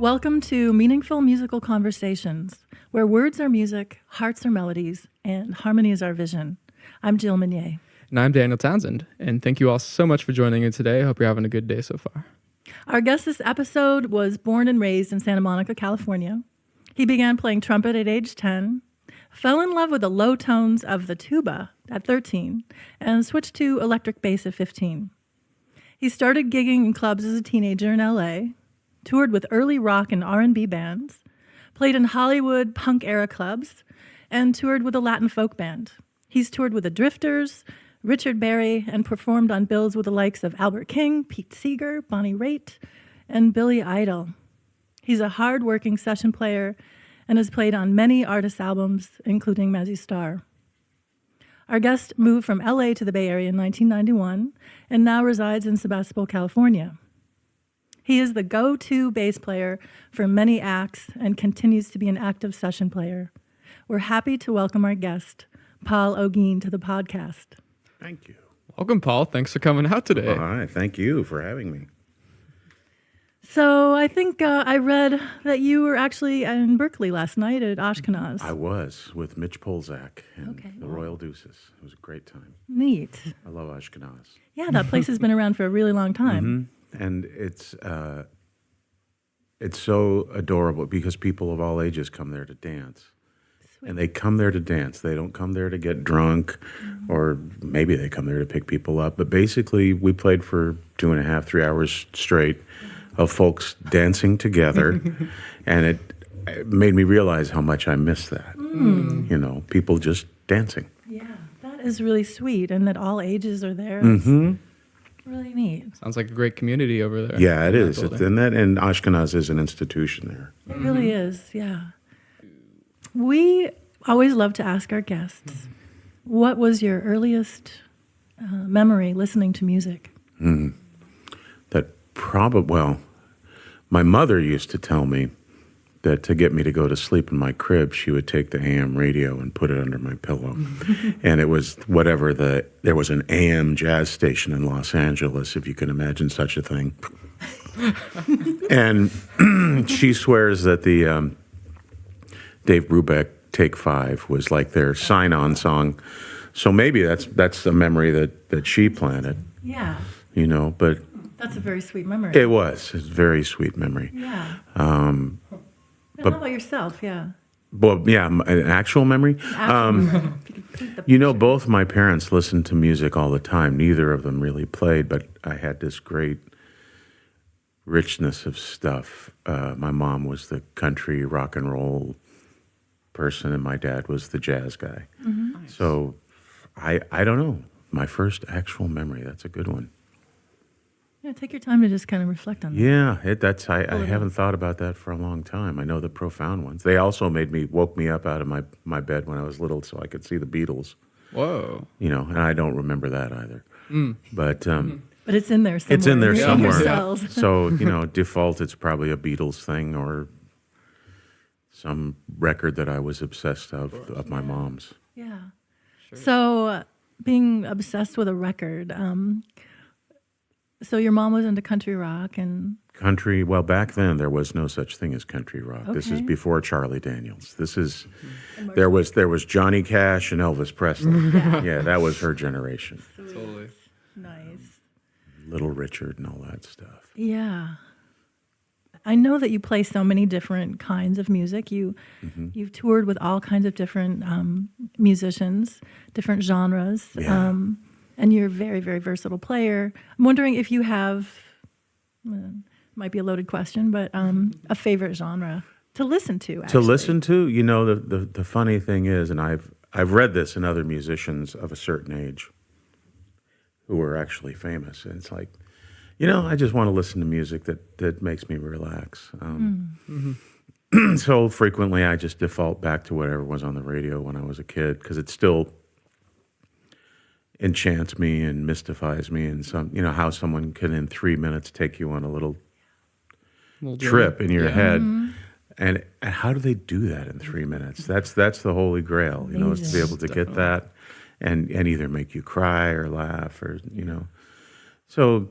Welcome to Meaningful Musical Conversations, where words are music, hearts are melodies, and harmony is our vision. I'm Jill Meunier. And I'm Daniel Townsend. And thank you all so much for joining me today. I hope you're having a good day so far. Our guest this episode was born and raised in Santa Monica, California. He began playing trumpet at age 10, fell in love with the low tones of the tuba at 13, and switched to electric bass at 15. He started gigging in clubs as a teenager in LA, toured with early rock and R&B bands, played in Hollywood punk-era clubs, and toured with a Latin folk band. He's toured with the Drifters, Richard Berry, and performed on bills with the likes of Albert King, Pete Seeger, Bonnie Raitt, and Billy Idol. He's a hard-working session player and has played on many artists' albums, including Mazzy Star. Our guest moved from LA to the Bay Area in 1991 and now resides in Sebastopol, California. He is the go-to bass player for many acts and continues to be an active session player. We're happy to welcome our guest, Paul Olguin, to the podcast. Thank you. Welcome, Paul. Thanks for coming out today. All right. Thank you for having me. So I think I read that you were actually in Berkeley last night at Ashkenaz. I was with Mitch Polzak and the Royal Deuces. It was a great time. Neat. I love Ashkenaz. Yeah, that place has been around for a really long time. Mm-hmm. And it's so adorable because people of all ages come there to dance. Sweet. And they come there to dance. They don't come there to get drunk, or maybe they come there to pick people up. But basically, we played for 2.5, 3 hours straight of folks dancing together. And it made me realize how much I miss that. You know, people just dancing. Yeah, that is really sweet. And that all ages are there. Mm-hmm. Really neat. Sounds like a great community over there. Yeah, it is. And Ashkenaz is an institution there. It really is, yeah. We always love to ask our guests, what was your earliest memory listening to music? Well, my mother used to tell me that to get me to go to sleep in my crib, she would take the AM radio and put it under my pillow. And it was there was an AM jazz station in Los Angeles, if you can imagine such a thing. And she swears that the Dave Brubeck Take 5 was like their sign-on song. So maybe that's a memory that she planted. Yeah. You know, but that's a very sweet memory. It's a very sweet memory. Yeah. But how about yourself? Yeah. Well, yeah, an actual memory. You know, both my parents listened to music all the time. Neither of them really played, but I had this great richness of stuff. My mom was the country rock and roll person, and my dad was the jazz guy. Mm-hmm. Nice. So I don't know. My first actual memory, that's a good one. Yeah, take your time to just kind of reflect on that. Yeah, I haven't thought about that for a long time. I know the profound ones. They also woke me up out of my bed when I was little so I could see the Beatles. Whoa. You know, and I don't remember that either. But it's in there somewhere. It's in there somewhere. Yeah. So, you know, default, it's probably a Beatles thing or some record that I was obsessed of my mom's. Yeah. Sure. So being obsessed with a record, so your mom was into country rock and... Country, well, back then there was no such thing as country rock. Okay. This is before Charlie Daniels. This is, there was Johnny Cash and Elvis Presley. Yeah, that was her generation. Sweet. Totally. Nice. Little Richard and all that stuff. Yeah. I know that you play so many different kinds of music. You've toured with all kinds of different musicians, different genres. Yeah. And you're a very, very versatile player. I'm wondering if you have, might be a loaded question, but a favorite genre to listen to, actually. To listen to? You know, the funny thing is, and I've read this in other musicians of a certain age who are actually famous, and it's like, you know, I just want to listen to music that makes me relax. So frequently I just default back to whatever was on the radio when I was a kid, because it still enchants me and mystifies me, and how someone can in 3 minutes take you on a little trip in your head. And how do they do that in 3 minutes? That's the holy grail, you know, is to be able to get that and either make you cry or laugh or, you know. So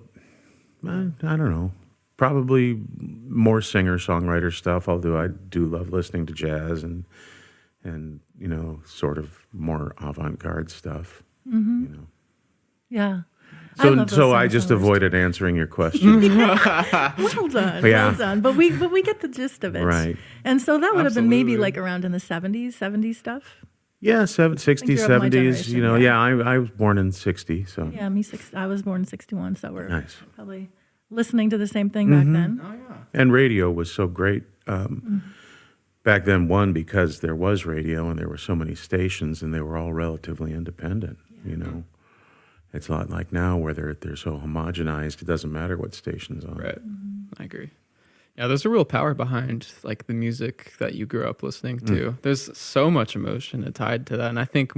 I don't know. probably more singer-songwriter stuff, although I do love listening to jazz and sort of more avant-garde stuff. Yeah. So, love those I just singer-songwriters. avoided answering your question. Well done. Yeah. Well done. But we get the gist of it. Right. And so that would have been maybe Absolutely. like around in the 70s stuff. Yeah, 60s, you're of my 70s. generation, Yeah, yeah. I was born in 60, so Yeah, I was born in 61, so we're nice. probably listening to the same thing back then. Oh yeah. And radio was so great back then. One, because there was radio and there were so many stations, and they were all relatively independent. It's a lot like now where they're so homogenized. It doesn't matter what station's on. Right. I agree. Yeah, there's a real power behind like the music that you grew up listening to. There's so much emotion tied to that, and I think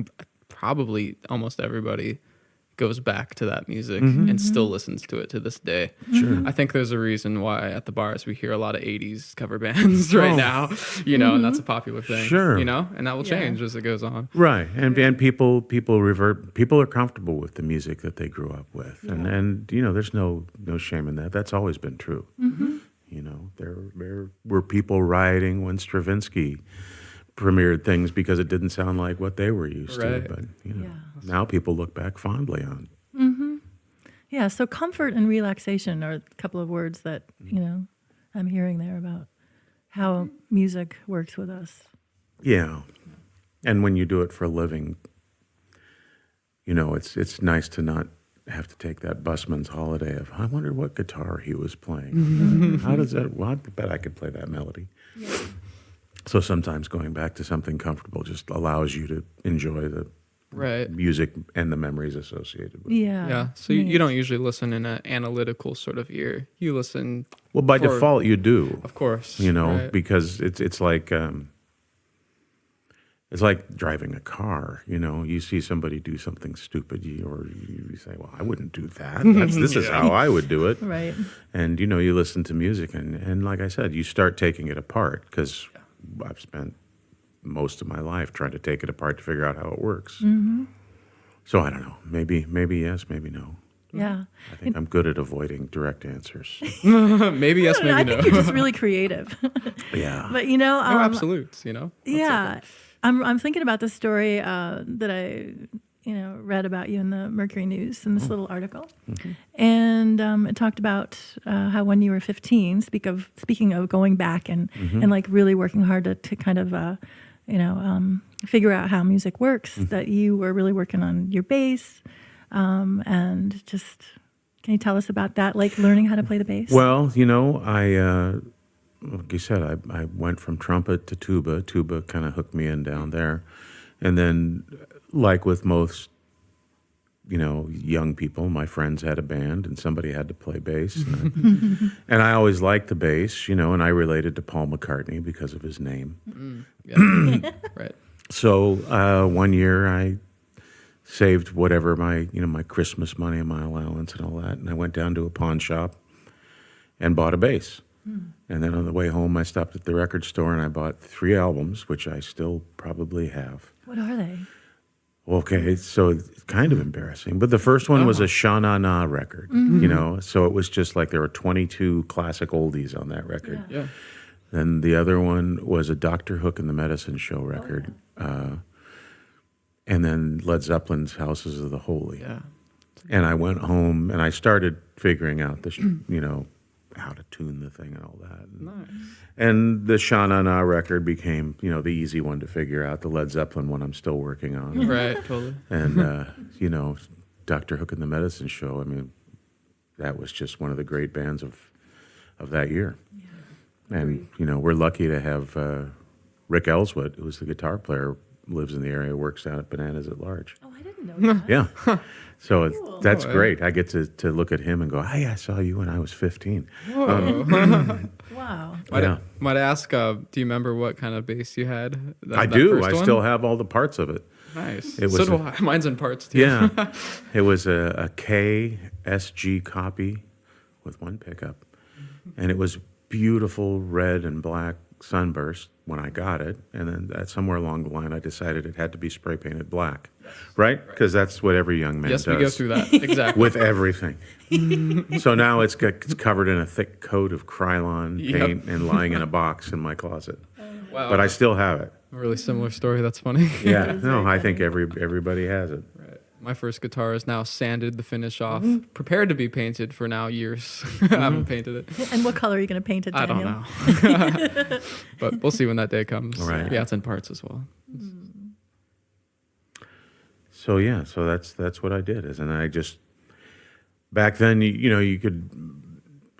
probably almost everybody goes back to that music and still listens to it to this day. Sure. I think there's a reason why at the bars we hear a lot of 80s cover bands right now, and that's a popular thing. Sure. And that will Yeah. change as it goes on. Right, and people revert. People are comfortable with the music that they grew up with, and there's no shame in that. That's always been true. There were people rioting when Stravinsky premiered things because it didn't sound like what they were used Right. to. But now people look back fondly on. Yeah, so comfort and relaxation are a couple of words that, I'm hearing there about how music works with us. Yeah, and when you do it for a living, it's nice to not have to take that busman's holiday of, I wonder what guitar he was playing. How does that? Well, I bet I could play that melody. Yeah. So sometimes going back to something comfortable just allows you to enjoy the Right. music and the memories associated with it. Yeah. Yeah. So you don't usually listen in an analytical sort of ear. You listen, Well, by For- default, you do. of course. right. Because it's like driving a car. You see somebody do something stupid, you say, "Well, I wouldn't do that. This is how I would do it." Right. And you listen to music, and like I said, you start taking it apart because I've spent most of my life trying to take it apart to figure out how it works. So I don't know. Maybe yes, maybe no. Yeah. I think I'm good at avoiding direct answers. Maybe yes, I maybe think no. you're just really creative. Yeah. But No absolutes, That's yeah, okay. I'm thinking about the story that I read about you in the Mercury News in this little article, and it talked about how when you were 15, speaking of going back and like really working hard to kind of figure out how music works, that you were really working on your bass, and just can you tell us about that, like learning how to play the bass? Well, like you said, I went from trumpet to tuba. Tuba kind of hooked me in down there. And then, like with most, young people, my friends had a band and somebody had to play bass. And I always liked the bass, and I related to Paul McCartney because of his name. Yeah. Right. So one year I saved whatever my Christmas money and my allowance and all that, and I went down to a pawn shop and bought a bass. And then on the way home, I stopped at the record store and I bought 3 albums, which I still probably have. What are they? Okay, so it's kind of embarrassing. But the first one was a Sha-Na-Na record, so it was just like there were 22 classic oldies on that record. Yeah. Then the other one was a Dr. Hook and the Medicine Show record. And then Led Zeppelin's Houses of the Holy. Yeah. And I went home and I started figuring out how to tune the thing and all that. Nice. And the Sha-Na-Na record became, the easy one to figure out. The Led Zeppelin one I'm still working on. Right. Totally. And, Dr. Hook and the Medicine Show, that was just one of the great bands of that year. Yeah. And, we're lucky to have Rick Ellswood, who's the guitar player, lives in the area, works down at Bananas at Large. Oh, I didn't know that. Yeah. So Cool. that's Oh, yeah. great. I get to look at him and go, hey, I saw you when I was 15. Wow. Might I ask, do you remember what kind of bass you had? I do. I still have all the parts of it. Nice. It So was do I. Mine's in parts too. Yeah. It was a KSG copy with 1 pickup. And it was beautiful red and black sunburst, when I got it, and then somewhere along the line, I decided it had to be spray painted black, right? Because that's what every young man Yes, does. we go through that. Exactly. With everything. So now it's covered in a thick coat of Krylon paint and lying in a box in my closet. Wow. But I still have it. A really similar story. That's funny. Yeah, no, I think everybody has it. Right. My first guitar is now sanded, the finish off, Mm-hmm. prepared to be painted for now years. I haven't painted it. And what color are you going to paint it, I Daniel? don't know. But we'll see when that day comes. Right. Yeah, it's in parts as well. So yeah, so that's what I did. And I just back then, you could.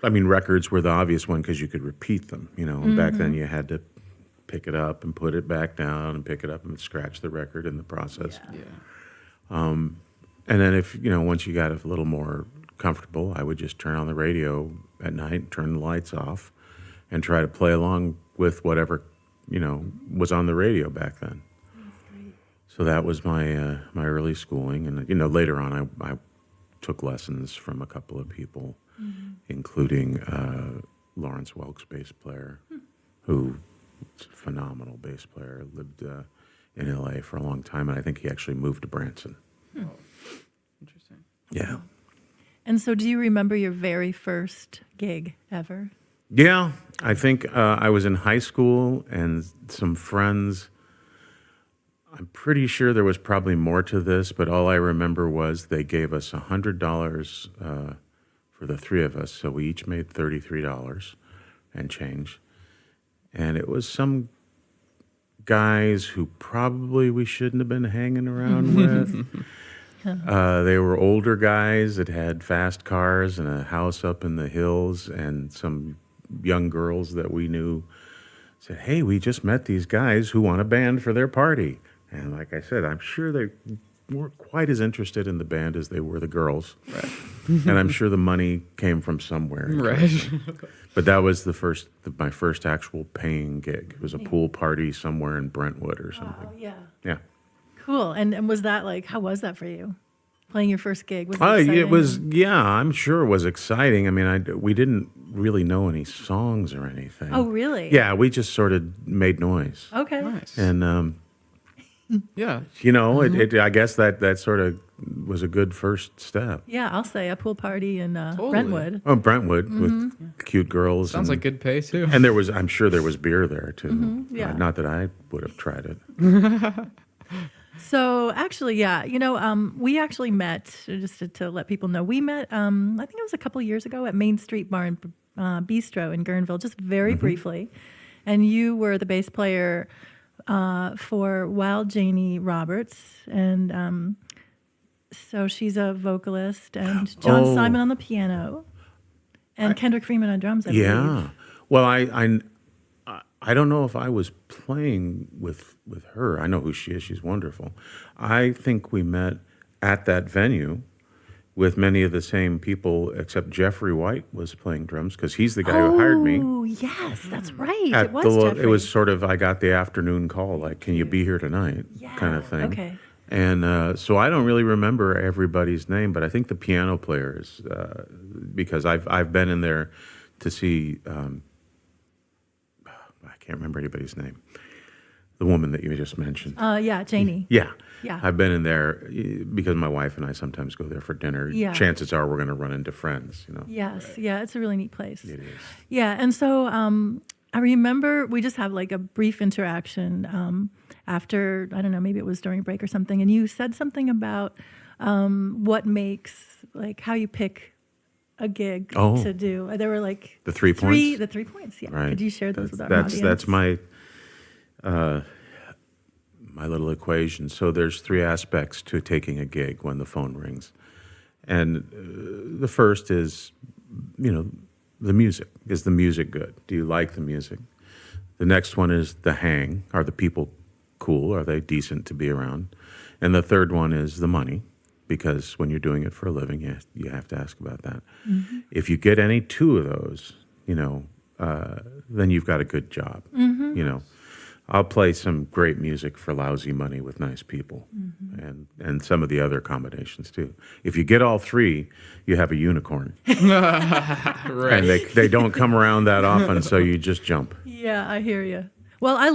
I mean, records were the obvious one because you could repeat them. And back then you had to pick it up and put it back down and pick it up and scratch the record in the process. Yeah. And then if once you got a little more comfortable, I would just turn on the radio at night, turn the lights off, and try to play along with whatever was on the radio back then. So that was my my early schooling, and later on I took lessons from a couple of people, including Lawrence Welk's bass player, who was a phenomenal bass player, lived in L.A. for a long time, and I think he actually moved to Branson. Interesting. Yeah. And so do you remember your very first gig ever? Yeah, I think I was in high school, and some friends. I'm pretty sure there was probably more to this, but all I remember was they gave us $100 for the three of us, so we each made $33 and change. And it was some guys who probably we shouldn't have been hanging around with. They were older guys that had fast cars and a house up in the hills, and some young girls that we knew said, "Hey, we just met these guys who want a band for their party." And like I said, I'm sure they weren't quite as interested in the band as they were the girls. Right. And I'm sure the money came from somewhere. Right. But that was my first actual paying gig. It was a pool party somewhere in Brentwood or something. Oh, yeah. Yeah. Cool. And was that how was that for you? Playing your first gig? Was it It exciting? was, yeah, I'm sure it was exciting. I mean, we didn't really know any songs or anything. Oh, really? Yeah, we just sort of made noise. Okay. Nice. And, Yeah. I guess that sort of was a good first step. Yeah, I'll say a pool party in Brentwood. Oh, Brentwood with cute girls. Sounds like good pay too. And I'm sure there was beer there too. yeah. Not that I would have tried it. So actually, yeah, we actually met, just to let people know, we met, I think it was a couple years ago at Main Street Bar and Bistro in Guerneville, just very briefly. And you were the bass player for Wild Janie Roberts. And so she's a vocalist, and John Simon on the piano, and Kendrick Freeman on drums, I believe. Yeah. Well, I don't know if I was playing with her. I know who she is. She's wonderful. I think we met at that venue with many of the same people, except Jeffrey White was playing drums because he's the guy who hired me. Oh, yes, that's right. At It was Jeffrey. It was sort of, I got the afternoon call, like, can you be here tonight, kind of thing. Okay. And so I don't really remember everybody's name, but I think the piano players, because I've been in there to see, I can't remember anybody's name, the woman that you just mentioned. Yeah, Janie. Yeah. Yeah. I've been in there because my wife and I sometimes go there for dinner. Yeah. Chances are we're going to run into friends, Yes, yeah, it's a really neat place. It is. Yeah, and so I remember we just have a brief interaction after, I don't know, maybe it was during a break or something, and you said something about what makes, how you pick a gig to do. There were the 3 points? The 3 points, yeah. Right. Could you share those with our audience? That's my my little equation. So there's three aspects to taking a gig when the phone rings. And the first is, the music. Is the music good? Do you like the music? The next one is the hang. Are the people cool? Are they decent to be around? And the third one is the money, because when you're doing it for a living, you have to ask about that. Mm-hmm. If you get any two of those, then you've got a good job. Mm-hmm. I'll play some great music for lousy money with nice people, and some of the other combinations too. If you get all three, you have a unicorn. Right. And they don't come around that often, so you just jump. Yeah, I hear you. Well, I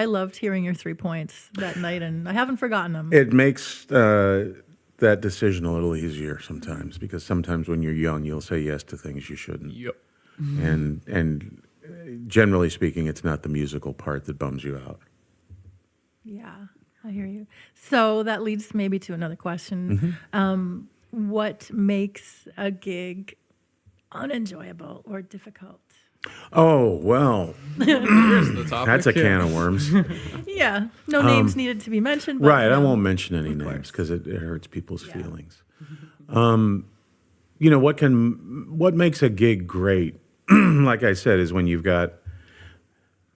loved hearing your 3 points that night, and I haven't forgotten them. It makes that decision a little easier sometimes, because sometimes when you're young, you'll say yes to things you shouldn't. Yep. And generally speaking, it's not the musical part that bums you out. Yeah, I hear you. So that leads maybe to another question. What makes a gig unenjoyable or difficult? Oh, well, Here's the topic. that's a can of worms. Yeah, no names needed to be mentioned. But, Right, you I know, won't mention any of names course. because it hurts people's Yeah. feelings. You know, what makes a gig great, like I said, is when you've got,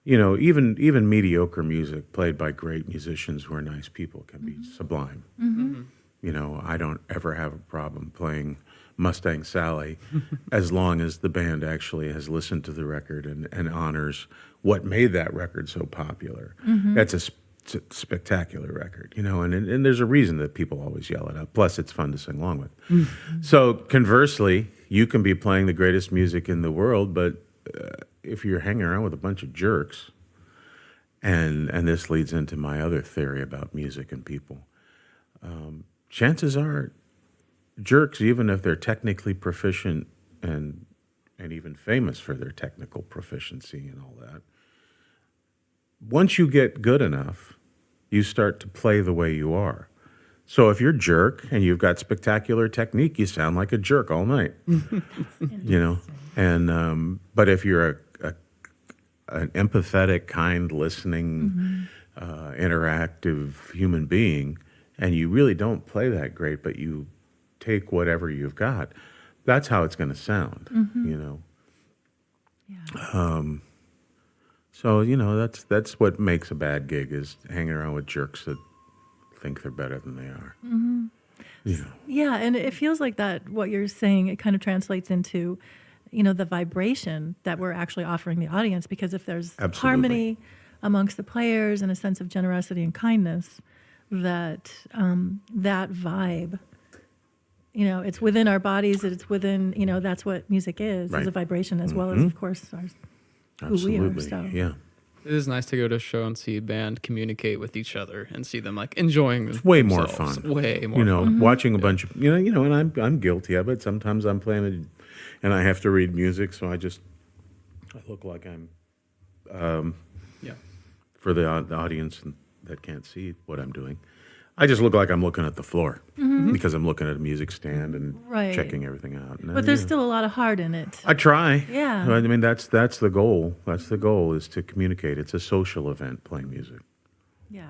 you know, even mediocre music played by great musicians who are nice people can be sublime. You know, I don't ever have a problem playing Mustang Sally as long as the band actually has listened to the record and honors what made that record so popular. That's a spectacular record, you know, and there's a reason that people always yell it up. Plus, it's fun to sing along with. So conversely, you can be playing the greatest music in the world, but if you're hanging around with a bunch of jerks, and this leads into my other theory about music and people, chances are jerks, even if they're technically proficient and even famous for their technical proficiency and all that, once you get good enough, you start to play the way you are. So if you're a jerk and you've got spectacular technique, you sound like a jerk all night. You know, and but if you're an empathetic, kind, listening, interactive human being, and you really don't play that great, but you take whatever you've got, that's how it's going to sound. You know. Yeah. So, you know, that's what makes a bad gig, is hanging around with jerks that think they're better than they are. You know. Yeah, and it feels like that, what you're saying, it kind of translates into, you know, the vibration that we're actually offering the audience, because if there's Absolutely. harmony amongst the players and a sense of generosity and kindness, that that vibe, you know, it's within our bodies, it's within, you know, that's what music is Right. a vibration, as well as, of course, who we are. Absolutely. So. Yeah. It is nice to go to a show and see a band communicate with each other and see them like enjoying. It's way more fun. Way more. You know, fun. watching a bunch of, you know, and I'm guilty of it. Sometimes I'm playing it and I have to read music, so I look like I'm, Yeah. for the audience that can't see what I'm doing, I just look like I'm looking at the floor because I'm looking at a music stand and Right. checking everything out. And, But there's you know, still a lot of heart in it. I try. Yeah. I mean, that's the goal. That's the goal, is to communicate. It's a social event, playing music. Yeah.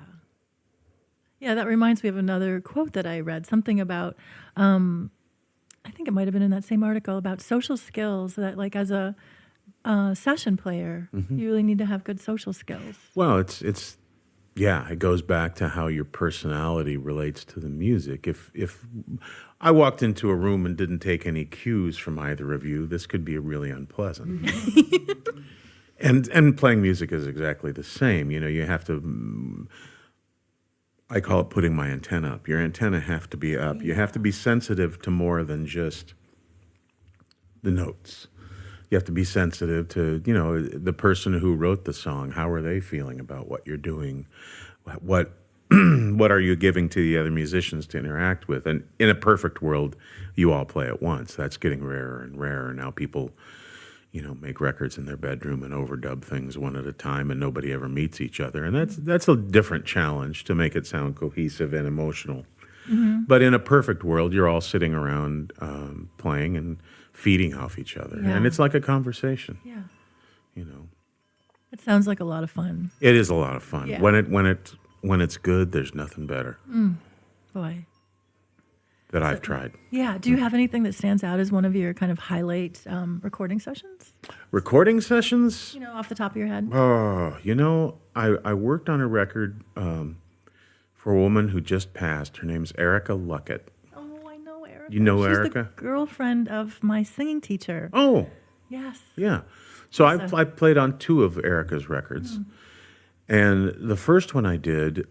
Yeah, that reminds me of another quote that I read, something about, I think it might have been in that same article, about social skills, that like as a session player, you really need to have good social skills. Well, it's yeah, it goes back to how your personality relates to the music. If I walked into a room and didn't take any cues from either of you, this could be really unpleasant. And playing music is exactly the same. You know, you have to, I call it putting my antenna up. Your antenna have to be up. You have to be sensitive to more than just the notes. You have to be sensitive to, you know, the person who wrote the song. How are they feeling about what you're doing? What what are you giving to the other musicians to interact with? And in a perfect world, you all play at once. That's getting rarer and rarer. Now people, you know, make records in their bedroom and overdub things one at a time, and nobody ever meets each other. And that's a different challenge, to make it sound cohesive and emotional. But in a perfect world, you're all sitting around playing and feeding off each other. Yeah. And it's like a conversation, Yeah. you know. It sounds like a lot of fun. It is a lot of fun. Yeah. When it's good, there's nothing better Boy. that I've tried. Yeah. Do you have anything that stands out as one of your kind of highlight recording sessions? Recording sessions? You know, off the top of your head? Oh, you know, I worked on a record for a woman who just passed. Her name's Erica Luckett. Oh, I know Erica. You know She's Erica? the girlfriend of my singing teacher. Oh, Yes. yeah. So I played on 2 of Erica's records. And the first one I did,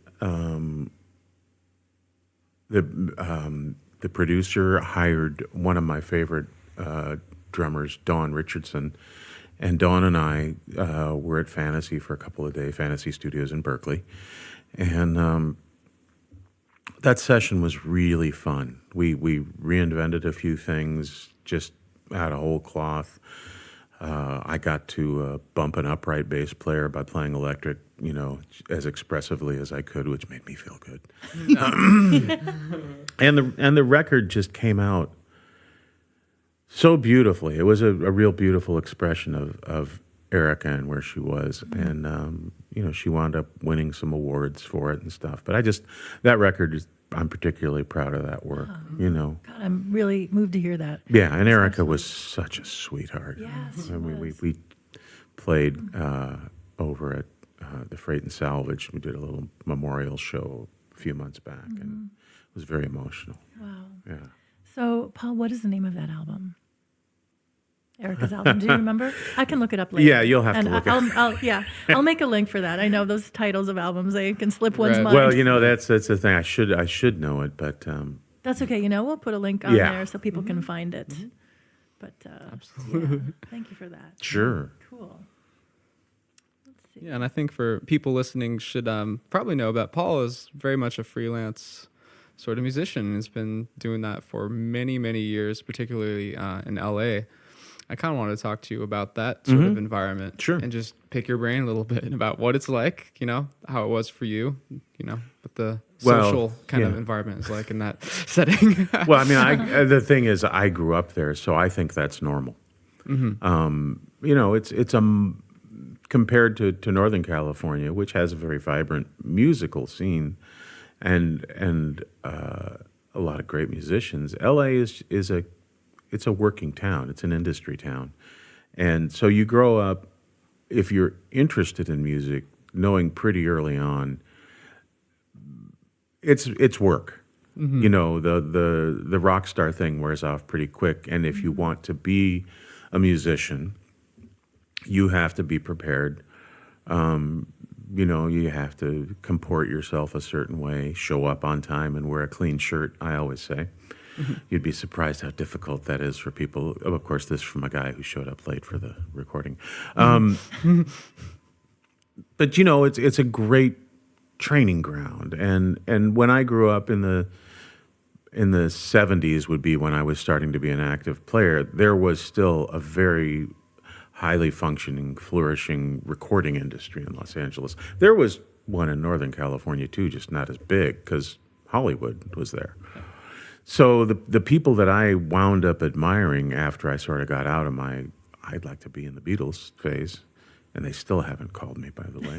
the producer hired one of my favorite drummers, Dawn Richardson, And Dawn and I were at Fantasy for a couple of days, Fantasy Studios in Berkeley. And that session was really fun. We reinvented a few things just out of whole cloth. I got to bump an upright bass player by playing electric, as expressively as I could, which made me feel good. And the record just came out so beautifully. It was a real beautiful expression of Erica and where she was. And, she wound up winning some awards for it and stuff. But that record, I'm particularly proud of that work, God, I'm really moved to hear that. Yeah, and Erica was such a sweetheart. Yes, we played over at the Freight and Salvage. We did a little memorial show a few months back, and it was very emotional. Wow. Yeah. So, Paul, what is the name of that album? Erica's album. Do you remember? I can look it up later. Yeah, you'll have to look it up. I'll make a link for that. I know those titles of albums, they can slip one's mind. Well, that's the thing. I should know it, but that's okay. We'll put a link on there so people can find it. But absolutely, thank you for that. Sure. Cool. Let's see. Yeah, and I think for people listening should probably know that Paul is very much a freelance sort of musician and has been doing that for many, many years, particularly in LA. I kind of wanted to talk to you about that sort of environment. Sure. And just pick your brain a little bit about what it's like, how it was for you, what the social kind of environment is like in that setting. Well, I mean, the thing is, I grew up there, so I think that's normal. It's compared to Northern California, which has a very vibrant musical scene and a lot of great musicians. LA it's a working town. It's an industry town. And so you grow up, if you're interested in music, knowing pretty early on, it's work. The rock star thing wears off pretty quick. And if you want to be a musician, you have to be prepared. You have to comport yourself a certain way, show up on time and wear a clean shirt, I always say. You'd be surprised how difficult that is for people. Of course, this from a guy who showed up late for the recording. But it's a great training ground. And when I grew up in the 70s would be when I was starting to be an active player, there was still a very highly functioning, flourishing recording industry in Los Angeles. There was one in Northern California too, just not as big because Hollywood was there. So the people that I wound up admiring after I sort of got out of my I'd like to be in the Beatles phase, and they still haven't called me, by the way,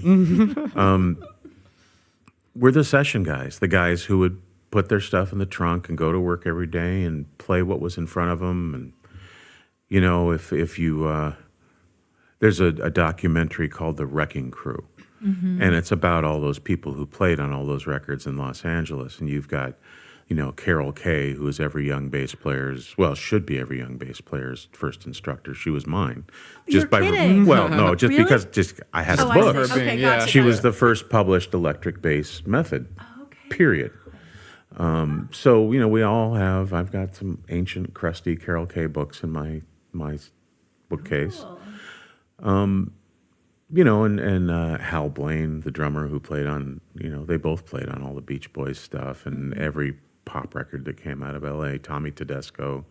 were the session guys, the guys who would put their stuff in the trunk and go to work every day and play what was in front of them. And, if you, there's a documentary called The Wrecking Crew, and it's about all those people who played on all those records in Los Angeles, and you've got Carol Kay, who is every young bass player's, should be every young bass player's first instructor. She was mine. You're kidding. No, just Really? because I had a I book. see. Okay, Yeah. gotcha. She was the first published electric bass method, period. So, we all have, I've got some ancient, crusty Carol Kay books in my bookcase. Cool. And Hal Blaine, the drummer who played on, they both played on all the Beach Boys stuff and every pop record that came out of L.A., Tommy Tedesco.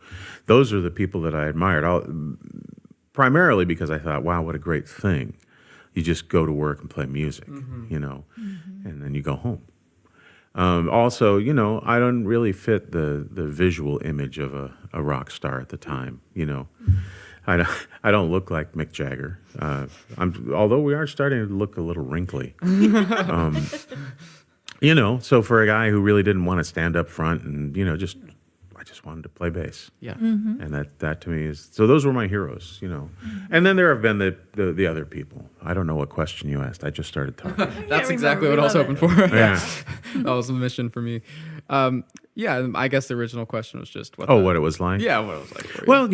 Those are the people that I admired, primarily because I thought, wow, what a great thing. You just go to work and play music, and then you go home. Also, I don't really fit the visual image of a rock star at the time, I don't look like Mick Jagger. Although we are starting to look a little wrinkly. So for a guy who really didn't want to stand up front and, I just wanted to play bass. Yeah. And that to me is, so those were my heroes, And then there have been the other people. I don't know what question you asked. I just started talking. That's exactly what I was hoping for. Yeah. That was a mission for me. I guess the original question was just what What it was like? Yeah, what it was like for you. Well,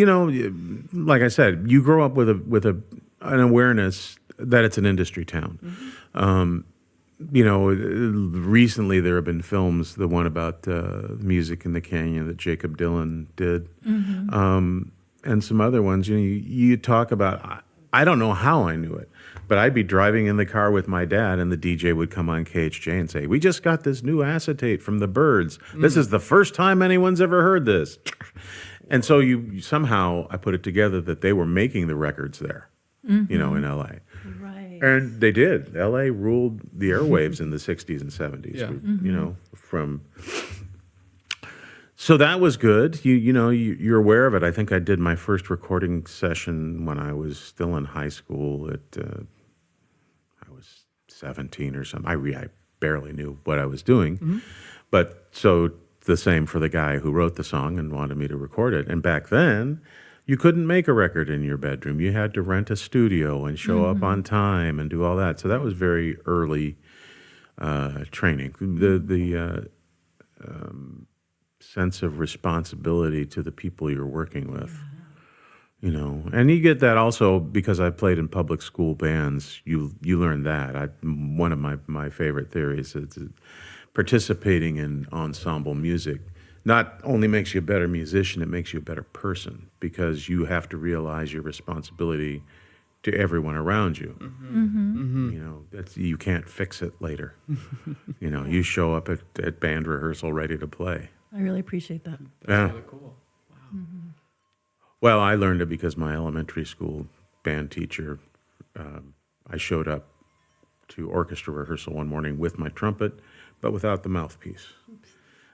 like I said, you grow up with an awareness that it's an industry town. Recently there have been films, the one about music in the canyon that Jacob Dylan did, and some other ones. You talk about, I don't know how I knew it, but I'd be driving in the car with my dad, and the DJ would come on KHJ and say, "We just got this new acetate from the Byrds. This is the first time anyone's ever heard this." And so somehow I put it together that they were making the records there, in L.A. Right. And they did. L.A. ruled the airwaves in the 60s and 70s, Yeah. So that was good. You're aware of it. I think I did my first recording session when I was still in high school. I was 17 or something. I barely knew what I was doing. But so the same for the guy who wrote the song and wanted me to record it. And back then, you couldn't make a record in your bedroom. You had to rent a studio and show up on time and do all that. So that was very early training. The sense of responsibility to the people you're working with, and you get that also because I played in public school bands. You learn that. One of my favorite theories is participating in ensemble music not only makes you a better musician, it makes you a better person because you have to realize your responsibility to everyone around you. You can't fix it later. You show up at band rehearsal ready to play. I really appreciate that. That's really cool. Wow. Well, I learned it because my elementary school band teacher, I showed up to orchestra rehearsal one morning with my trumpet, but without the mouthpiece. Oops.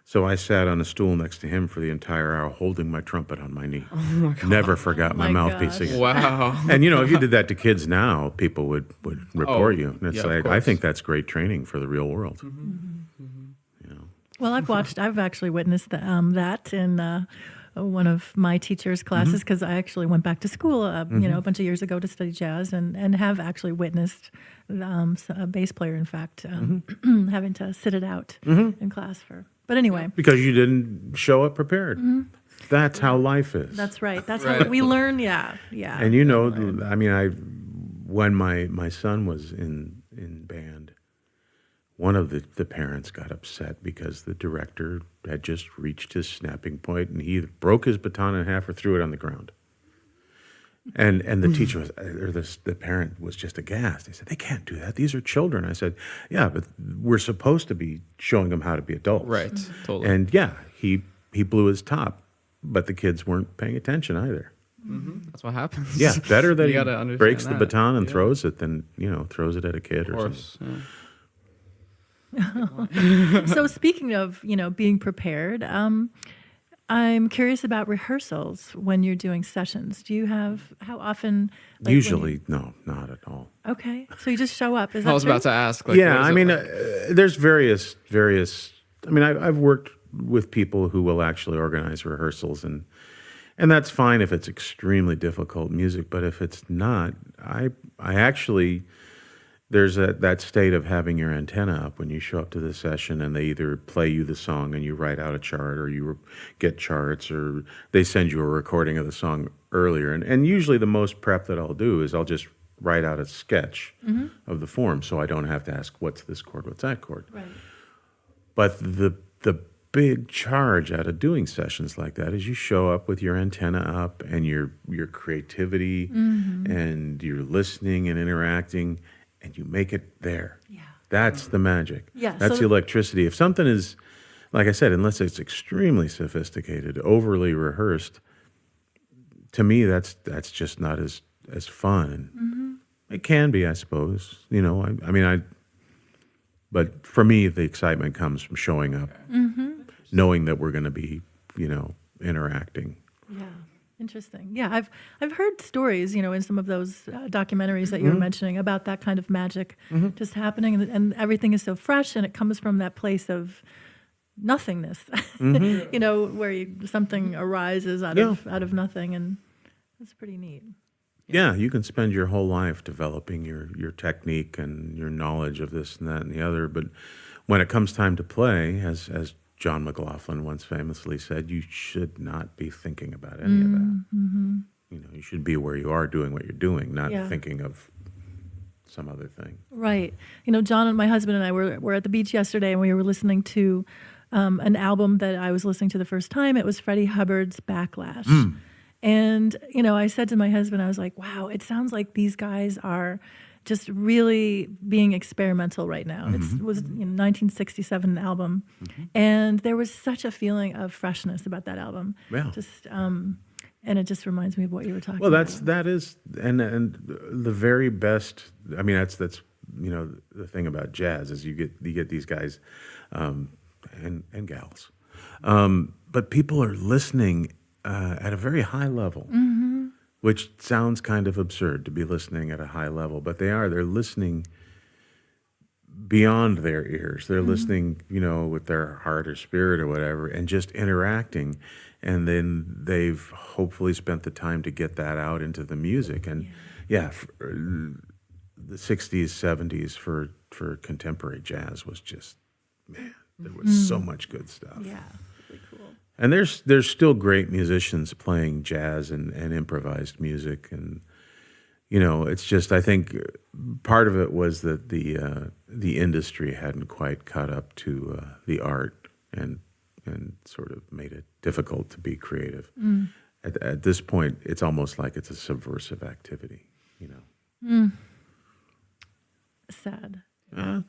So I sat on a stool next to him for the entire hour holding my trumpet on my knee. Oh my God. Never forgot my mouthpiece again. Wow. And if you did that to kids now, people would report you. And it's I think that's great training for the real world. Well, I've actually witnessed that in one of my teacher's classes because I actually went back to school, a bunch of years ago to study jazz and have actually witnessed a bass player, in fact, having to sit it out in class for. But anyway. Because you didn't show up prepared. That's how life is. That's right. That's how we learn. Yeah. And when my son was in band, one of the parents got upset because the director had just reached his snapping point and he either broke his baton in half or threw it on the ground. And the teacher the parent was just aghast. He said, "They can't do that. These are children." I said, "Yeah, but we're supposed to be showing them how to be adults." Right, totally. And he blew his top, but the kids weren't paying attention either. That's what happens. Yeah, better that he breaks the baton and throws it than throws it at a kid or something. Yeah. So speaking of, being prepared, I'm curious about rehearsals when you're doing sessions. Do you have, how often? Usually, no, not at all. Okay. So you just show up. Is that I was true? about to ask. There's various, I've worked with people who will actually organize rehearsals and that's fine if it's extremely difficult music, but if it's not, I actually, there's that state of having your antenna up when you show up to the session and they either play you the song and you write out a chart or you get charts or they send you a recording of the song earlier. And usually the most prep that I'll do is I'll just write out a sketch of the form so I don't have to ask what's this chord, what's that chord. Right. But the big charge out of doing sessions like that is you show up with your antenna up and your creativity and you're listening and interacting and you make it there. Yeah. That's the magic. Yeah. That's the electricity. If something is, like I said, unless it's extremely sophisticated, overly rehearsed, to me that's just not as fun. It can be, I suppose. But for me, the excitement comes from showing up, knowing that we're going to be, interacting. Yeah. Interesting. Yeah, I've heard stories, in some of those documentaries that you were mentioning about that kind of magic just happening, and everything is so fresh, and it comes from that place of nothingness, where something arises out of nothing, and it's pretty neat. Yeah, you can spend your whole life developing your technique and your knowledge of this and that and the other, but when it comes time to play, as John McLaughlin once famously said, you should not be thinking about any of that. You should be where you are doing what you're doing, not thinking of some other thing. Right. John and my husband and I were at the beach yesterday, and we were listening to an album that I was listening to the first time. It was Freddie Hubbard's Backlash. And, I said to my husband, I was like, wow, it sounds like these guys are just really being experimental right now. It was 1967 album. And there was such a feeling of freshness about that album. Yeah. Just, and it just reminds me of what you were talking Well, about. that is, and the very best. I mean, that's the thing about jazz is you get these guys, and gals, but people are listening at a very high level, which sounds kind of absurd to be listening at a high level, but they're listening beyond their ears. They're listening, with their heart or spirit or whatever, and just interacting. And then they've hopefully spent the time to get that out into the music. And the 60s, 70s for contemporary jazz was just, man, there was so much good stuff. Yeah, really cool. And there's still great musicians playing jazz and improvised music. And, it's just, I think part of it was that the industry hadn't quite caught up to the art and sort of made it difficult to be creative. At this point, it's almost like it's a subversive activity, Sad.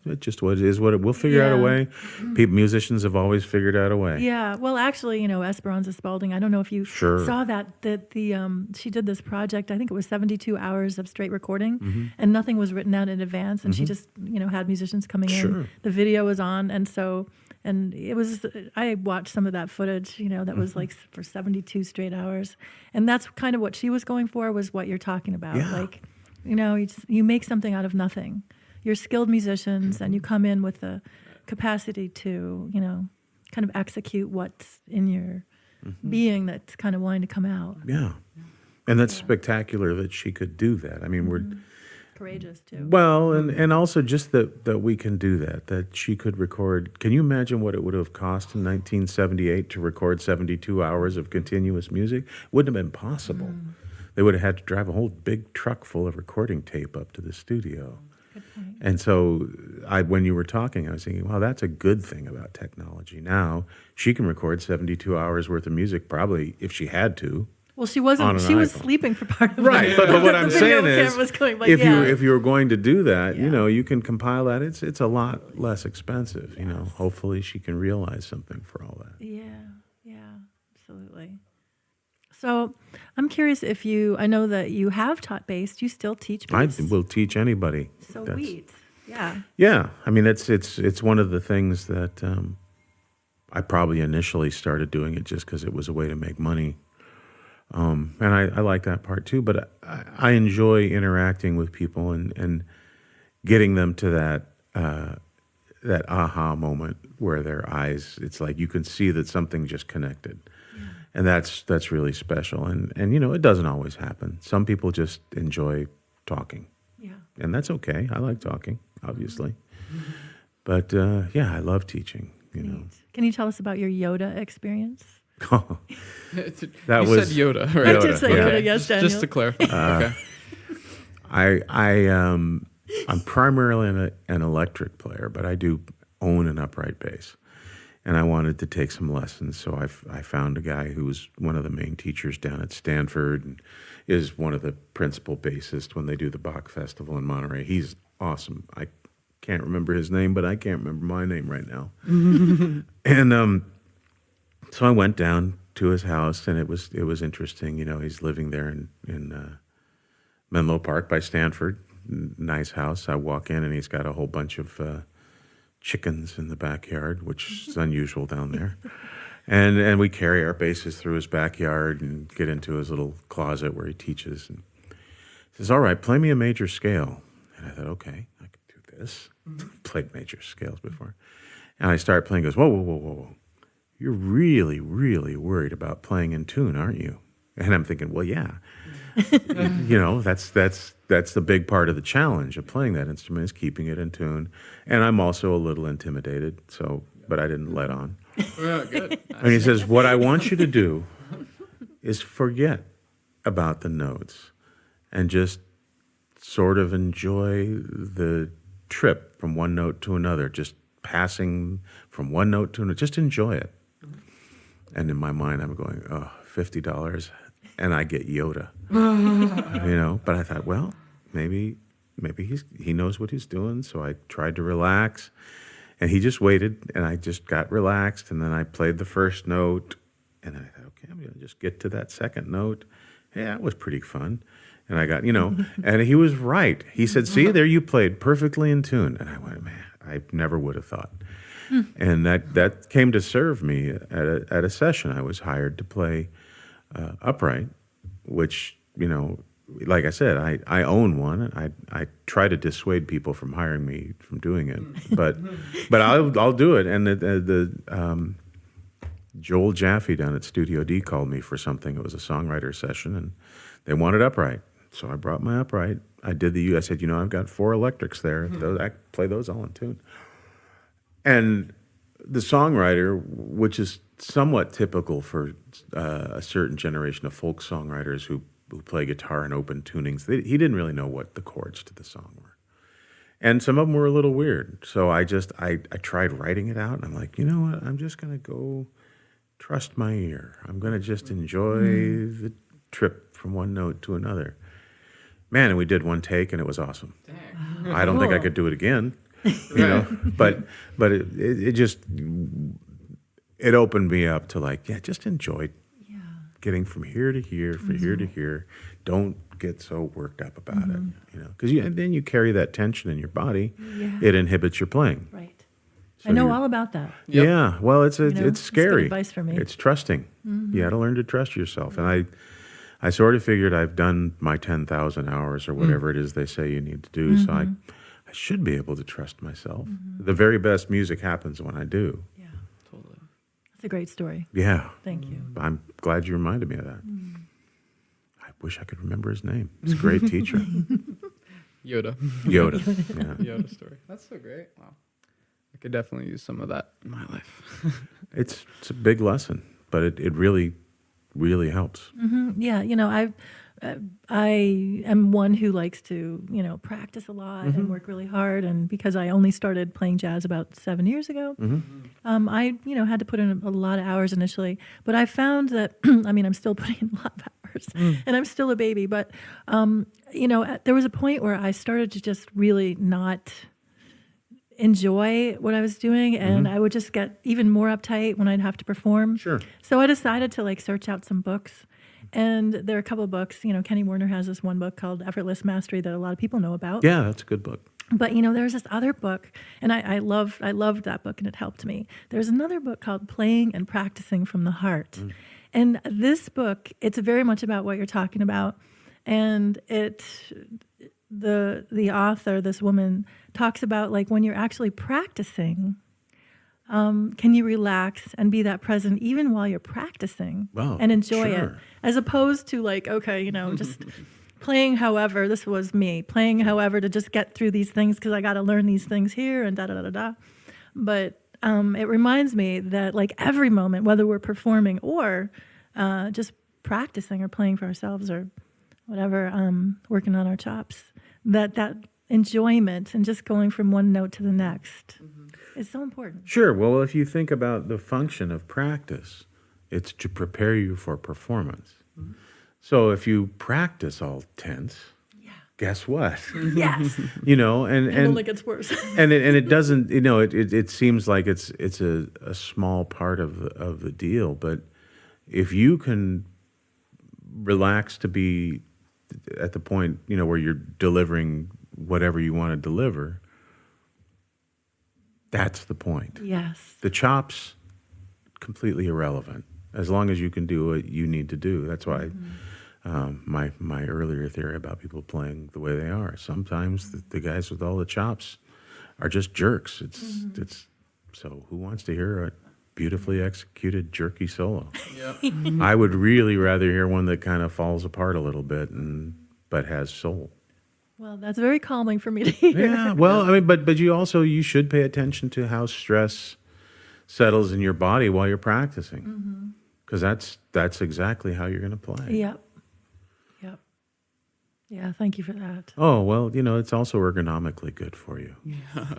It just what it is. We'll figure out a way. Musicians have always figured out a way. Yeah. Well, actually, Esperanza Spalding, I don't know if you saw that the she did this project, I think it was 72 hours of straight recording, and nothing was written out in advance, and she just, had musicians coming in. The video was on, and it was, I watched some of that footage, that was like for 72 straight hours. And that's kind of what she was going for, was what you're talking about. Yeah. Like, you make something out of nothing. You're skilled musicians, and you come in with the capacity to, kind of execute what's in your being that's kind of wanting to come out. Yeah. And that's spectacular that she could do that. I mean, we're courageous too. well, and also just that we can do that she could record. Can you imagine what it would have cost in 1978 to record 72 hours of continuous music? Wouldn't have been possible. They would have had to drive a whole big truck full of recording tape up to the studio. Good point. And so when you were talking, I was thinking, wow, that's a good thing about technology. Now she can record 72 hours worth of music, probably if she had to. Well, she wasn't. She was sleeping for part of right. it. But what I'm saying is, was going, like, if you were going to do that, you can compile that. It's a lot less expensive. Hopefully she can realize something for all that. Yeah, absolutely. So I'm curious if I know that you have taught bass. Do you still teach bass? I will teach anybody. Sweet. Yeah. Yeah. I mean, it's one of the things that I probably initially started doing it just because it was a way to make money. And I like that part too, but I enjoy interacting with people and getting them to that aha moment where their eyes, it's like you can see that something just connected. And that's really special. And it doesn't always happen. Some people just enjoy talking. Yeah. And that's okay. I like talking, obviously. But I love teaching, Can you tell us about your Yoda experience? That you was said Yoda, right? I did say Yoda, yes, Daniel. Just to clarify. Okay. I'm primarily an electric player, but I do own an upright bass. And I wanted to take some lessons, so I found a guy who was one of the main teachers down at Stanford and is one of the principal bassists when they do the Bach Festival in Monterey. He's awesome. I can't remember his name, but I can't remember my name right now. And so I went down to his house, and it was interesting. He's living there in Menlo Park by Stanford. Nice house. I walk in, and he's got a whole bunch of chickens in the backyard, which is unusual down there. And we carry our basses through his backyard and get into his little closet where he teaches. And he says, all right, play me a major scale. And I thought, okay, I can do this. Played major scales before. And I start playing, goes, whoa. You're really, really worried about playing in tune, aren't you? And I'm thinking, well, yeah. That's the big part of the challenge of playing that instrument is keeping it in tune. And I'm also a little intimidated, but I didn't let on. Well, good. And he says, what I want you to do is forget about the notes and just sort of enjoy the trip from one note to another, just passing from one note to another. Just enjoy it. And in my mind, I'm going, oh, $50. and I get Yoda. You know, but I thought, well, maybe he knows what he's doing. So I tried to relax, and he just waited, and I just got relaxed, and then I played the first note, and then I thought, okay, I'm gonna just get to that second note. Yeah, that was pretty fun. And I got, and he was right. He said, see, there you played perfectly in tune. And I went, man, I never would have thought. And that came to serve me at a session. I was hired to play upright, which, like I said, I own one. I try to dissuade people from hiring me from doing it, but I'll do it. And the Joel Jaffe down at Studio D called me for something. It was a songwriter session, and they wanted upright. So I brought my upright. I said, I've got 4 electrics there. I play those all in tune. And the songwriter, which is somewhat typical for a certain generation of folk songwriters who play guitar in open tunings, he didn't really know what the chords to the song were. And some of them were a little weird. So I tried writing it out, and I'm like, you know what? I'm just going to go trust my ear. I'm going to just enjoy the trip from one note to another. Man, and we did one take, and it was awesome. Dang. I don't think I could do it again, but it just opened me up to just enjoy getting from here to here, from here to here. Don't get so worked up about it, because then you carry that tension in your body. Yeah. It inhibits your playing. Right. So I know all about that. Yep. Yeah. Well, it's scary. It's good advice for me. It's trusting. You got to learn to trust yourself, and I sort of figured I've done my 10,000 hours or whatever it is they say you need to do, so I should be able to trust myself. The very best music happens when I do. Yeah, totally. That's a great story. Yeah. Thank you. I'm glad you reminded me of that. I wish I could remember his name. He's a great teacher. Yoda. Yeah. Yoda story. That's so great. Wow. I could definitely use some of that in my life. It's a big lesson, but it really helps. Yeah, I am one who likes to, practice a lot and work really hard. And because I only started playing jazz about 7 years ago, I, had to put in a lot of hours initially. But I found that, I'm still putting in a lot of hours and I'm still a baby. But, there was a point where I started to just really not enjoy what I was doing, and I would just get even more uptight when I'd have to perform. Sure. So I decided to search out some books, and there are a couple of books. Kenny Werner has this one book called Effortless Mastery that a lot of people know about. Yeah, that's a good book. But there's this other book, and I loved that book, and it helped me. There's another book called Playing and Practicing from the Heart, and this book, it's very much about what you're talking about, and the author, this woman, talks about when you're actually practicing, can you relax and be that present even while you're practicing and enjoy it, as opposed to just playing however, this was me, playing however to just get through these things because I got to learn these things here and da-da-da-da-da. But it reminds me that every moment, whether we're performing or just practicing or playing for ourselves or whatever, working on our chops, that enjoyment and just going from one note to the next is so important. Sure. Well, if you think about the function of practice, it's to prepare you for performance. So if you practice all tense, guess what? Yes. And it only gets worse. and it doesn't. It seems like it's a small part of the deal, but if you can relax to be at the point, where you're delivering whatever you want to deliver, that's the point. Yes. The chops, completely irrelevant, as long as you can do what you need to do. That's why my earlier theory about people playing the way they are. Sometimes the guys with all the chops are just jerks. It's so who wants to hear a beautifully executed jerky solo? Yep. I would really rather hear one that kind of falls apart a little bit but has soul. Well, that's very calming for me to hear. Yeah, well, but you should pay attention to how stress settles in your body while you're practicing, because that's exactly how you're going to play. Yep. Yeah, thank you for that. Oh, well, it's also ergonomically good for you. Yeah.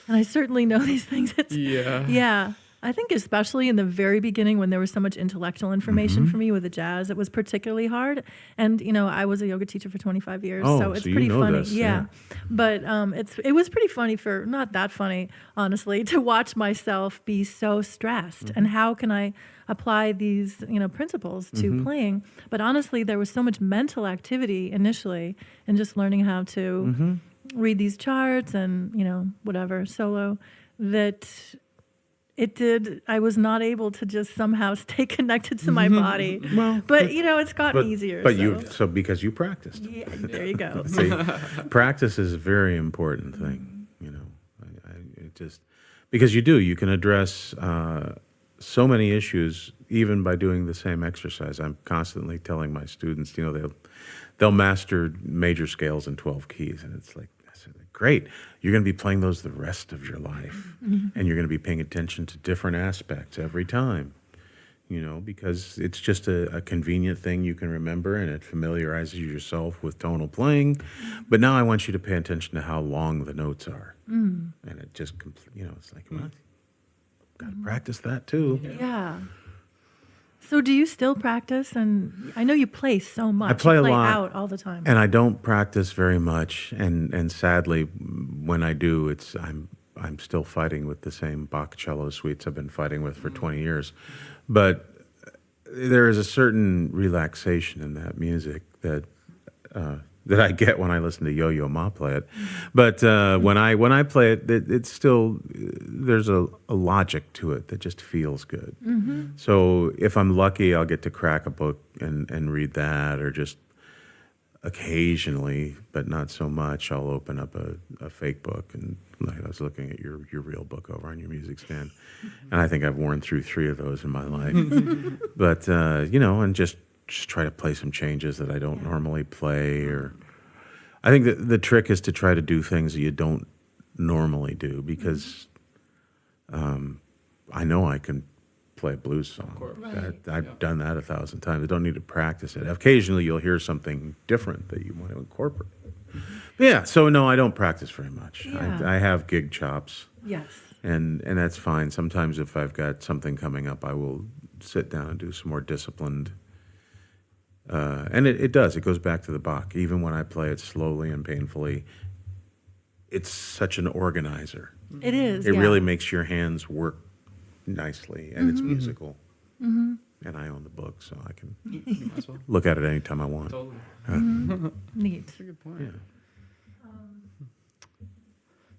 And I certainly know these things. Yeah. Yeah. I think especially in the very beginning when there was so much intellectual information for me with the jazz, it was particularly hard. And I was a yoga teacher for 25 years, Oh, so it's so you pretty know funny. this, Yeah. yeah. But it was pretty funny not that funny, honestly, to watch myself be so stressed. And how can I apply these, principles to playing? But honestly, there was so much mental activity initially in just learning how to read these charts and, whatever, solo, that I was not able to just somehow stay connected to my body. Well, but it's gotten easier. But so. because you practiced. Yeah, there you go. See, practice is a very important thing. It just because you can address so many issues even by doing the same exercise. I'm constantly telling my students, they'll master major scales in 12 keys, and it's like, I said, great. You're going to be playing those the rest of your life, and you're going to be paying attention to different aspects every time. Because it's just a convenient thing you can remember, and it familiarizes yourself with tonal playing. But now I want you to pay attention to how long the notes are, and it just it's like, well, got to practice that too. Yeah. So do you still practice? And I know you play so much. I play you a lot out all the time. and I don't practice very much. And sadly, when I do, I'm still fighting with the same Bach cello suites I've been fighting with for 20 years. But there is a certain relaxation in that music that I get when I listen to Yo-Yo Ma play it. But when I play it, it's still, there's a logic to it that just feels good. So if I'm lucky, I'll get to crack a book and read that, or just occasionally, but not so much, I'll open up a fake book. And like I was looking at your real book over on your music stand, and I think I've worn through 3 of those in my life. But, and just try to play some changes that I don't normally play. Or I think that the trick is to try to do things that you don't normally do, because I know I can play a blues song. Right. I've done that 1,000 times. I don't need to practice it. Occasionally you'll hear something different that you want to incorporate. Yeah, so no, I don't practice very much. Yeah. I have gig chops. Yes. And that's fine. Sometimes if I've got something coming up, I will sit down and do some more disciplined. And it does. It goes back to the Bach. Even when I play it slowly and painfully, it's such an organizer. It is. It yeah. really makes your hands work nicely, and it's musical. And I own the book, so I can As well. look at it anytime I want. Totally. Neat. That's a good point. Yeah.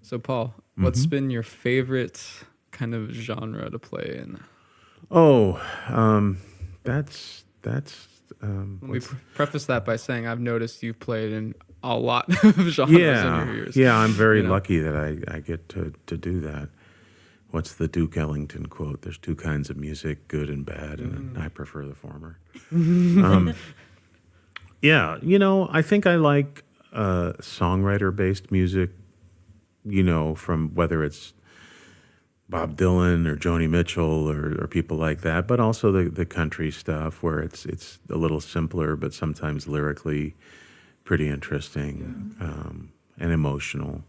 So, Paul, what's been your favorite kind of genre to play in? Oh, that's. Let me preface that by saying I've noticed you've played in a lot of genres in your years. Yeah, I'm very lucky that I get to do that. What's the Duke Ellington quote? There's 2 kinds of music, good and bad, and I prefer the former. Yeah, I think I like songwriter-based music, from whether it's Bob Dylan or Joni Mitchell or people like that, but also the country stuff where it's a little simpler, but sometimes lyrically pretty interesting and emotional.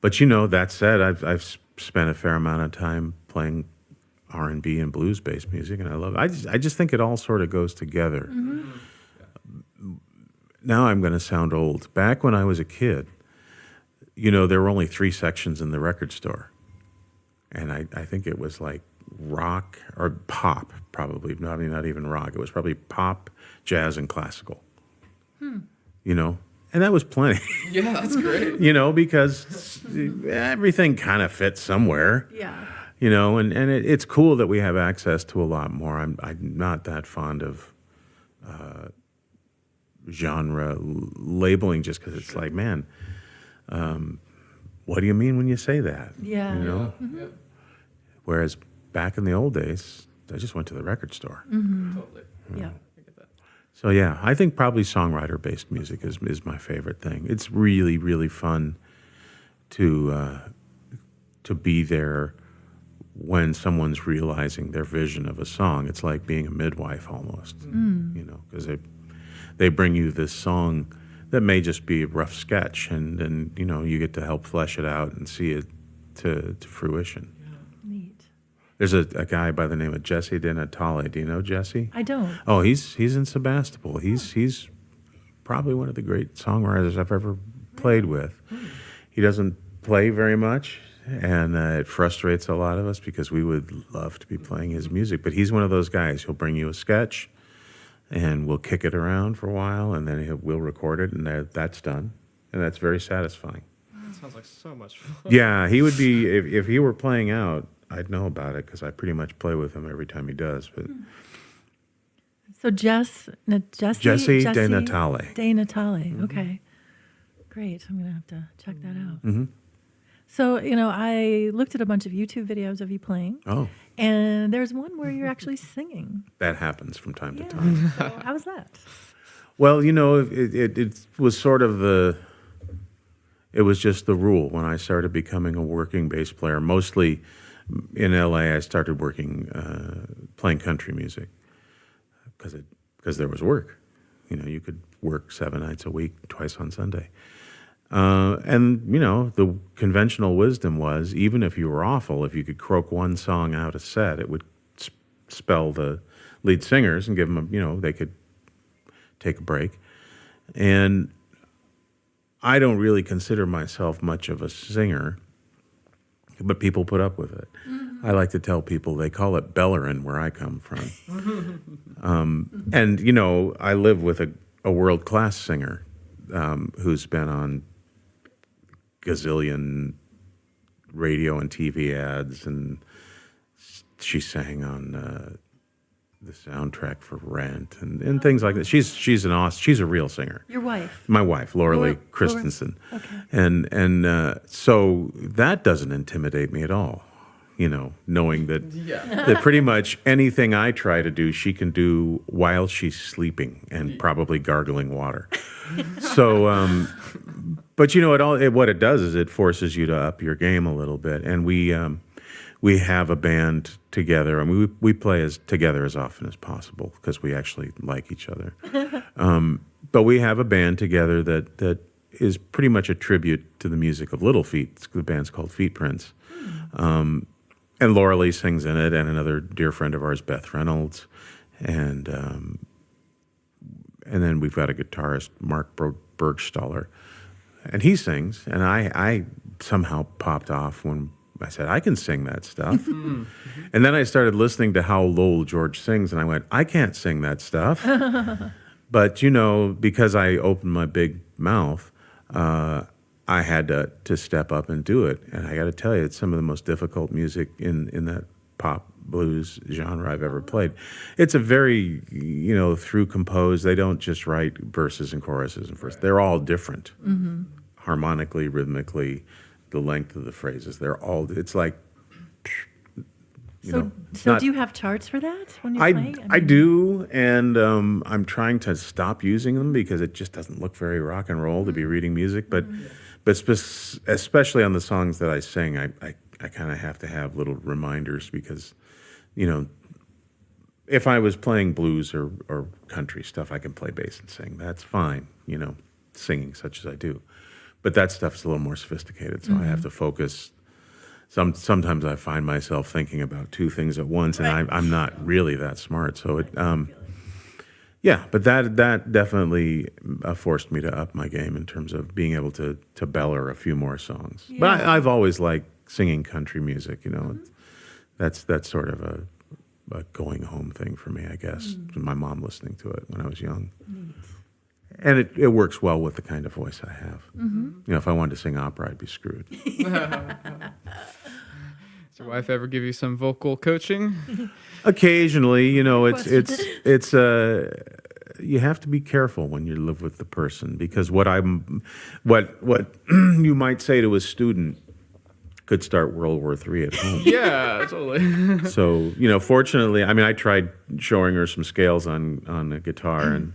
But that said, I've spent a fair amount of time playing R&B and blues-based music, and I love it. I just think it all sort of goes together. Now I'm going to sound old. Back when I was a kid, there were only 3 sections in the record store. And I think it was like rock or pop, probably. Not even rock. It was probably pop, jazz, and classical. And that was plenty. Yeah, that's great. Because everything kind of fits somewhere. Yeah. And it's cool that we have access to a lot more. I'm not that fond of genre labeling, just because it's like, man, what do you mean when you say that? Yeah. Whereas back in the old days, I just went to the record store. Totally. Yeah. I get that. So yeah, I think probably songwriter-based music is my favorite thing. It's really, really fun to be there when someone's realizing their vision of a song. It's like being a midwife almost, because they bring you this song that may just be a rough sketch, and you get to help flesh it out and see it to fruition. Neat. There's a guy by the name of Jesse De Natale. Do you know Jesse? I don't. Oh, he's in Sebastopol. He's probably one of the great songwriters I've ever played with. He doesn't play very much, and it frustrates a lot of us because we would love to be playing his music. But he's one of those guys. He'll bring you a sketch, and we'll kick it around for a while, and then we'll record it, and that's done, and that's very satisfying. That sounds like so much fun. Yeah, he would be if he were playing out. I'd know about it because I pretty much play with him every time he does. But So Jesse De Natale. De Natale. Okay. Great. I'm going to have to check that out. Mm-hmm. So, I looked at a bunch of YouTube videos of you playing. Oh, And there's one where you're actually singing. that happens from time to time. So how was that? Well, it was sort of it was just the rule when I started becoming a working bass player. Mostly in LA, I started working, playing country music because there was work. You could work 7 nights a week, twice on Sunday. And the conventional wisdom was, even if you were awful, if you could croak one song out a set, it would spell the lead singers and give them, they could take a break. And I don't really consider myself much of a singer, but people put up with it. I like to tell people they call it bellerin' where I come from. And, I live with a world-class singer who's been on gazillion radio and TV ads, and she sang on the soundtrack for Rent and things like that. She's a real singer. Your wife? My wife, Laura Lee Laura- Christensen. Okay. And so that doesn't intimidate me at all, knowing that that pretty much anything I try to do, she can do while she's sleeping and probably gargling water. So, but what it does is it forces you to up your game a little bit. And we have a band together, and we play together as often as possible because we actually like each other. But we have a band together that is pretty much a tribute to the music of Little Feat. The band's called Feet Prints. And Laura Lee sings in it, and another dear friend of ours, Beth Reynolds. And then we've got a guitarist, Mark Bergstaller. And he sings, and I somehow popped off when I said, I can sing that stuff. And then I started listening to how Lowell George sings, and I went, I can't sing that stuff. But, because I opened my big mouth, I had to step up and do it. And I got to tell you, it's some of the most difficult music in that pop blues genre I've ever played. It's a very, through composed, they don't just write verses and choruses and verses. They're all different, harmonically, rhythmically, the length of the phrases. It's like, So do you have charts for that when you're playing? I do, and I'm trying to stop using them because it just doesn't look very rock and roll to be reading music. But especially on the songs that I sing, I kind of have to have little reminders because, if I was playing blues or country stuff, I can play bass and sing. That's fine, singing such as I do. But that stuff's a little more sophisticated, so I have to focus. Sometimes I find myself thinking about two things at once, and I'm not really that smart. So but that definitely forced me to up my game in terms of being able to beller a few more songs. Yeah. But I've always liked singing country music. That's sort of a going home thing for me, I guess. My mom listening to it when I was young. And it works well with the kind of voice I have. If I wanted to sing opera, I'd be screwed. Does your wife ever give you some vocal coaching? Occasionally, it's you have to be careful when you live with the person because what you might say to a student could start World War III at home. Yeah, totally. So, fortunately, I tried showing her some scales on a guitar and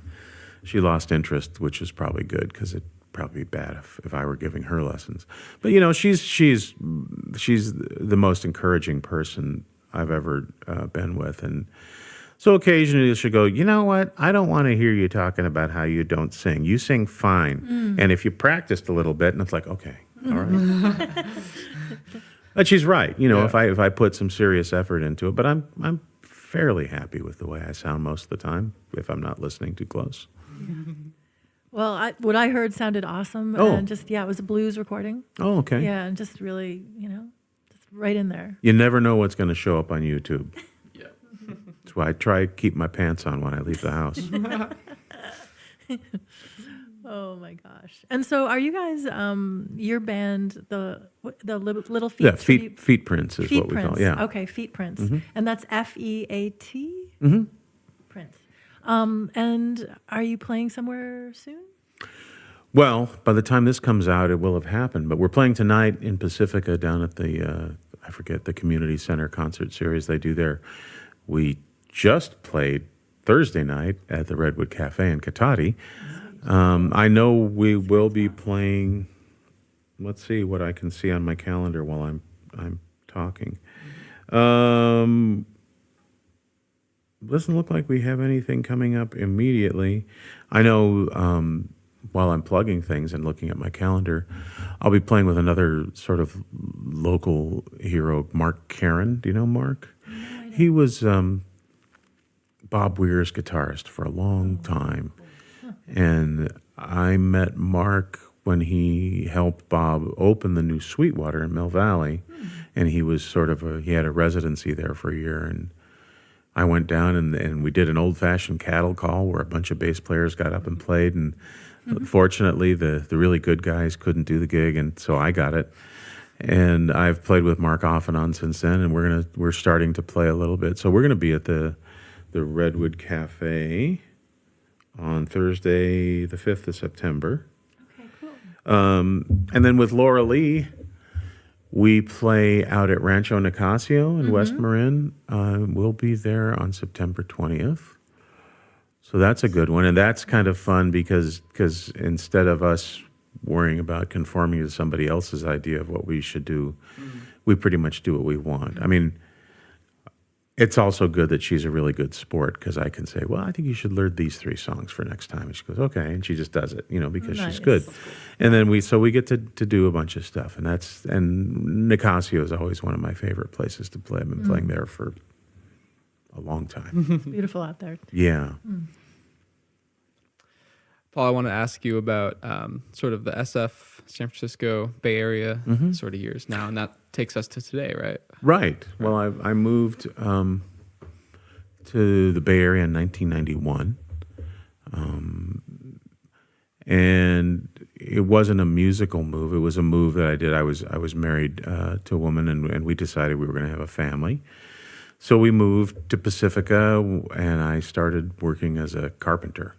she lost interest, which is probably good because it'd probably be bad if I were giving her lessons. But she's the most encouraging person I've ever been with, and so occasionally she'll go, you know what? I don't want to hear you talking about how you don't sing. You sing fine, and if you practiced a little bit, and it's like, okay, all right. But she's right. Yeah. If I put some serious effort into it, but I'm fairly happy with the way I sound most of the time if I'm not listening too close. Well, what I heard sounded awesome. Oh. And just, it was a blues recording. Oh, okay. Yeah, and just really, just right in there. You never know what's going to show up on YouTube. Yeah. That's why I try to keep my pants on when I leave the house. Oh my gosh! And so, are you guys your band the Little Feet? Yeah, feet prints is Feet what we Prints. call it. Yeah. Okay, Feet Prints, and that's FEAT. Mm-hmm. Prints. And are you playing somewhere soon? Well, by the time this comes out, it will have happened. But we're playing tonight in Pacifica down at the, I forget, the community center concert series they do there. We just played Thursday night at the Redwood Cafe in Katati. I know we will be playing, let's see what I can see on my calendar while I'm talking. Doesn't look like we have anything coming up immediately. I know while I'm plugging things and looking at my calendar, I'll be playing with another sort of local hero, Mark Caron. Do you know Mark? No, I don't. He was Bob Weir's guitarist for a long time. And I met Mark when he helped Bob open the new Sweetwater in Mill Valley. And he was he had a residency there for a year. And I went down and we did an old-fashioned cattle call where a bunch of bass players got up and played. And fortunately, the really good guys couldn't do the gig, and so I got it. And I've played with Mark off and on since then, and we're starting to play a little bit. So we're gonna be at the Redwood Cafe on Thursday, the 5th of September. Okay, cool. And then with Laura Lee, we play out at Rancho Nicasio in West Marin. We'll be there on September 20th. So that's a good one. And that's kind of fun because instead of us worrying about conforming to somebody else's idea of what we should do, we pretty much do what we want. I mean, it's also good that she's a really good sport because I can say, well, I think you should learn these 3 songs for next time. And she goes, okay. And she just does it, because Nice. she's good. And then we get to do a bunch of stuff. And Nicasio is always one of my favorite places to play. I've been playing there for a long time. Beautiful out there. Yeah. Paul, I want to ask you about sort of the SF, San Francisco, Bay Area sort of years now, and that takes us to today, right? Right. Well, I moved to the Bay Area in 1991, and it wasn't a musical move. It was a move that I did. I was married to a woman, and we decided we were going to have a family. So we moved to Pacifica, and I started working as a carpenter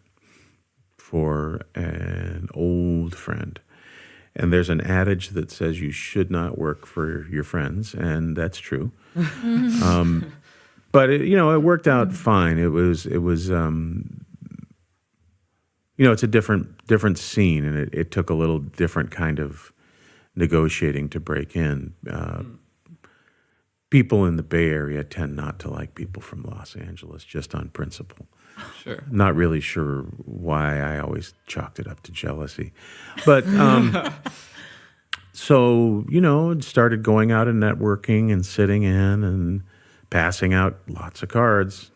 for an old friend. And there's an adage that says you should not work for your friends, and that's true. But it worked out fine. It was it's a different scene, and it took a little different kind of negotiating to break in. People in the Bay Area tend not to like people from Los Angeles, just on principle. Sure. Not really sure why. I always chalked it up to jealousy. But so, started going out and networking and sitting in and passed out lots of cards.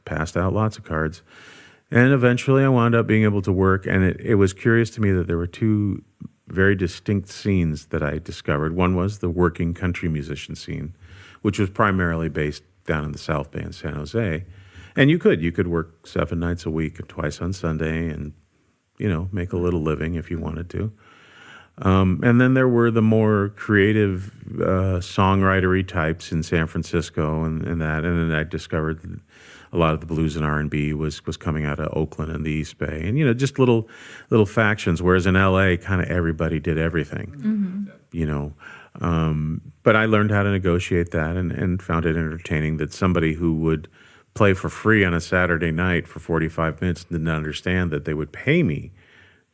And eventually I wound up being able to work. And it was curious to me that there were 2 very distinct scenes that I discovered. One was the working country musician scene, which was primarily based down in the South Bay in San Jose. And you could work 7 nights a week and twice on Sunday and, make a little living if you wanted to. And then there were the more creative songwritery types in San Francisco and that. And then I discovered that a lot of the blues and R&B was coming out of Oakland and the East Bay. And, just little factions, whereas in L.A., kind of everybody did everything, But I learned how to negotiate that and found it entertaining that somebody who would play for free on a Saturday night for 45 minutes didn't understand that they would pay me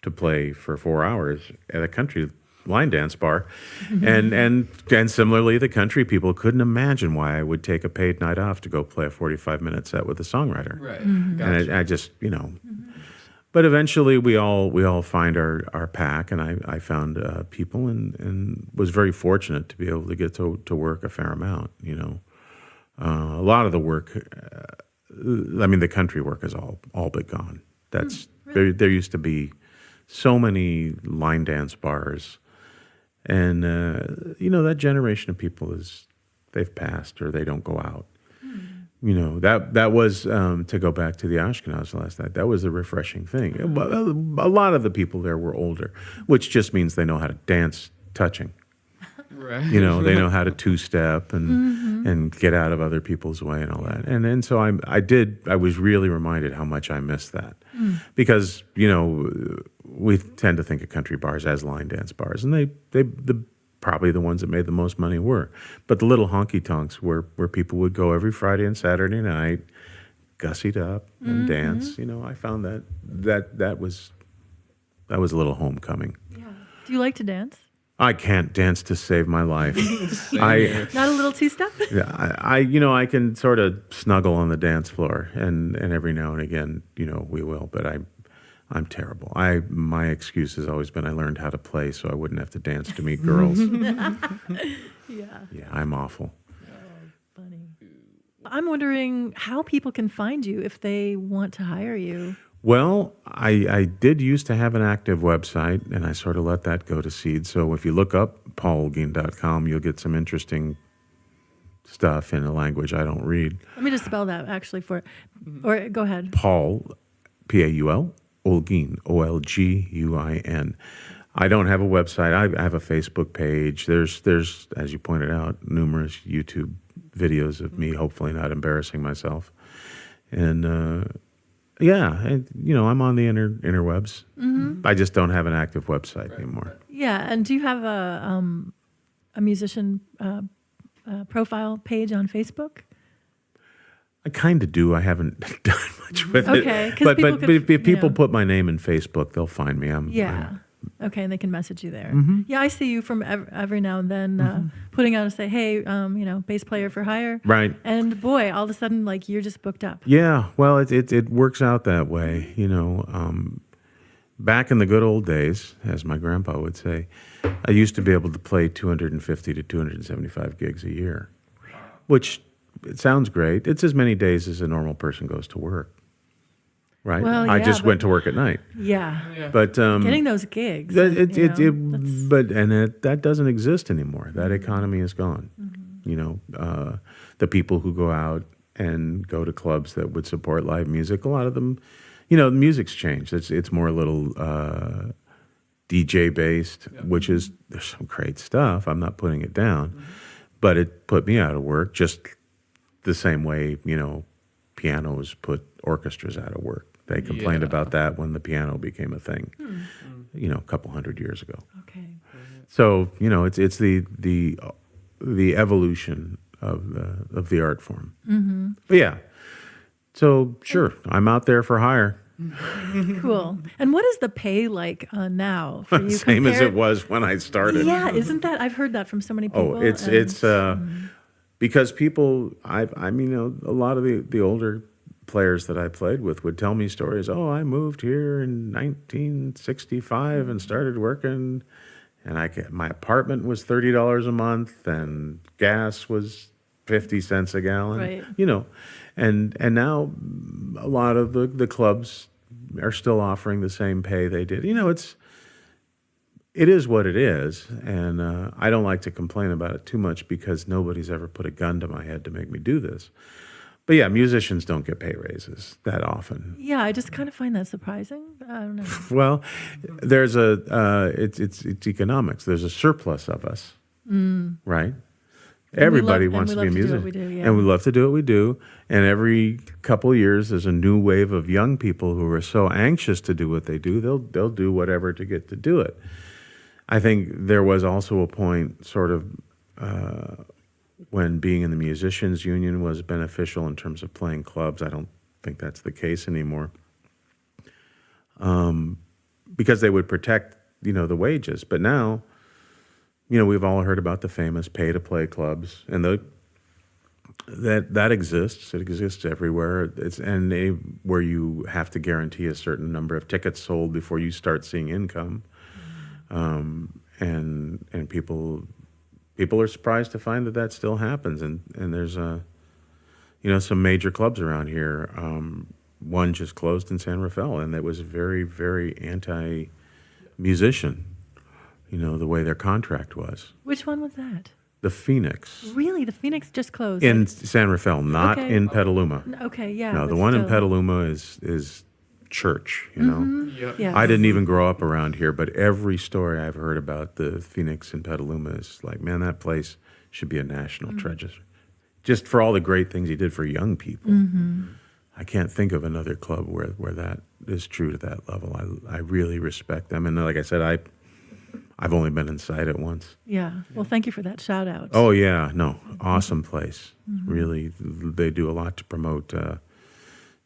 to play for 4 hours at a country line dance bar. And similarly, the country people couldn't imagine why I would take a paid night off to go play a 45-minute set with a songwriter. Right. And I just, But eventually we all find our pack, and I found people and was very fortunate to be able to get to work a fair amount. A lot of the work, the country work is all but gone. That's really? there used to be so many line dance bars, and that generation of people they've passed or they don't go out. That was to go back to the Ashkenaz last night. That was a refreshing thing. A lot of the people there were older, which just means they know how to dance touching. Right. They know how to two-step and get out of other people's way and all that. And so I was really reminded how much I missed that. Because, we tend to think of country bars as line dance bars, and probably the ones that made the most money were. But the little honky-tonks where people would go every Friday and Saturday night, gussied up and dance. I found that was a little homecoming. Yeah. Do you like to dance? I can't dance to save my life. Not a little two-step? I can sort of snuggle on the dance floor, and every now and again, we will. But I'm terrible. My excuse has always been I learned how to play so I wouldn't have to dance to meet girls. Yeah. Yeah, I'm awful. Funny. I'm wondering how people can find you if they want to hire you. Well, I did used to have an active website, and I sort of let that go to seed. So if you look up paulolguin.com, you'll get some interesting stuff in a language I don't read. Let me just spell that actually or go ahead. Paul, Paul, Olguin, Olguin. I don't have a website. I have a Facebook page. There's as you pointed out, numerous YouTube videos of me hopefully not embarrassing myself. And I'm on the interwebs. I just don't have an active website anymore. Yeah, and do you have a musician profile page on Facebook? I kind of do. I haven't done much with Okay, it. 'cause But people if could, people put my name in Facebook, they'll find me. Okay, and they can message you there. Yeah, I see you from every now and then putting out and say, hey, bass player for hire. Right. And boy, all of a sudden, you're just booked up. Yeah, well, it works out that way. Back in the good old days, as my grandpa would say, I used to be able to play 250 to 275 gigs a year, which it sounds great. It's as many days as a normal person goes to work, right? Well, I yeah, just but- went to work at night. Yeah. But Getting those gigs. that doesn't exist anymore. That economy is gone. The people who go out and go to clubs that would support live music, a lot of them, the music's changed. It's more a little DJ based, which is there's some great stuff. I'm not putting it down, but it put me out of work just the same way pianos put orchestras out of work. They complained about that when the piano became a thing, a couple hundred years ago. Okay. So it's the evolution of the art form. But yeah, so sure, I'm out there for hire. Cool. And what is the pay like now for you? Same as it compared- was when I started. Yeah, isn't that? I've heard that from so many people. Oh, it's because people. A lot of the older players that I played with would tell me stories. Oh, I moved here in 1965 and started working, and my apartment was $30 a month, and gas was 50 cents a gallon. Right. And now a lot of the clubs are still offering the same pay they did. It is what it is, and I don't like to complain about it too much because nobody's ever put a gun to my head to make me do this. But yeah, musicians don't get pay raises that often. Yeah, I just kind of find that surprising. I don't know. Well, there's it's economics. There's a surplus of us, right? Everybody wants to be a musician, and we love to do what we do. And every couple of years, there's a new wave of young people who are so anxious to do what they do. They'll do whatever to get to do it. I think there was also a point, sort of, when being in the musicians' union was beneficial in terms of playing clubs. I don't think that's the case anymore, because they would protect, the wages. But now, we've all heard about the famous pay-to-play clubs, and that exists. It exists everywhere. Where you have to guarantee a certain number of tickets sold before you start seeing income, and people are surprised to find that still happens. And there's some major clubs around here. One just closed in San Rafael, and it was very, very anti-musician. The way their contract was. Which one was that? The Phoenix. Really? The Phoenix just closed? In San Rafael, not in Petaluma. Okay, yeah. No, the one in Petaluma is church, Yep. Yes. I didn't even grow up around here, but every story I've heard about the Phoenix in Petaluma is like, man, that place should be a national treasure. Just for all the great things he did for young people. I can't think of another club where that is true to that level. I really respect them. And like I said, I've only been inside it once. Yeah. Well, thank you for that shout out. Oh, yeah. No, awesome place. Really, they do a lot to promote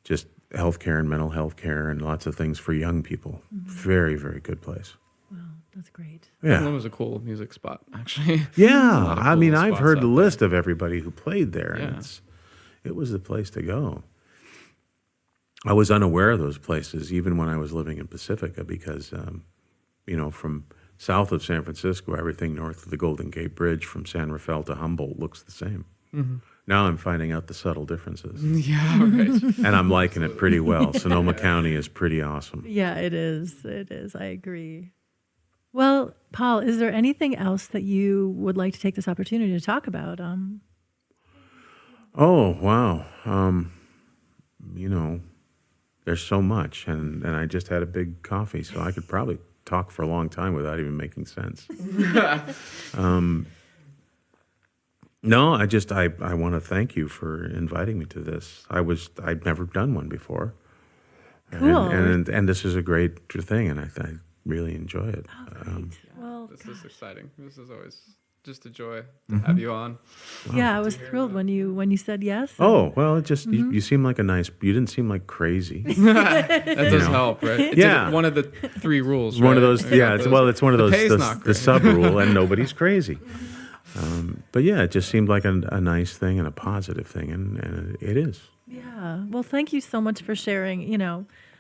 just healthcare and mental health care and lots of things for young people. Very, very good place. Wow, that's great. Yeah. That was a cool music spot, actually. Yeah. I mean, cool I've spots heard out the there. list of everybody who played there. Yeah. And it was the place to go. I was unaware of those places even when I was living in Pacifica because, from south of San Francisco, everything north of the Golden Gate Bridge from San Rafael to Humboldt looks the same. Now I'm finding out the subtle differences. Yeah, right. And I'm liking it pretty well. Sonoma County is pretty awesome. Yeah, it is. It is. I agree. Well, Paul, is there anything else that you would like to take this opportunity to talk about? Oh, wow. There's so much. And I just had a big coffee, so I could probably talk for a long time without even making sense. No, I want to thank you for inviting me to this. I'd never done one before. Cool. And this is a great thing, and I really enjoy it. Well, This is exciting. This is always just a joy to have you on. yeah, I was thrilled when you said yes. Oh, well, it just, you seem like you didn't seem like crazy. That does help, right? It's Yeah. one of the 3 rules. One of right? those, I got it's one of The those, pay's the not great. sub rule, and nobody's crazy. But yeah, it just seemed like a nice thing and a positive thing, and it is. Yeah. Well, thank you so much for sharing,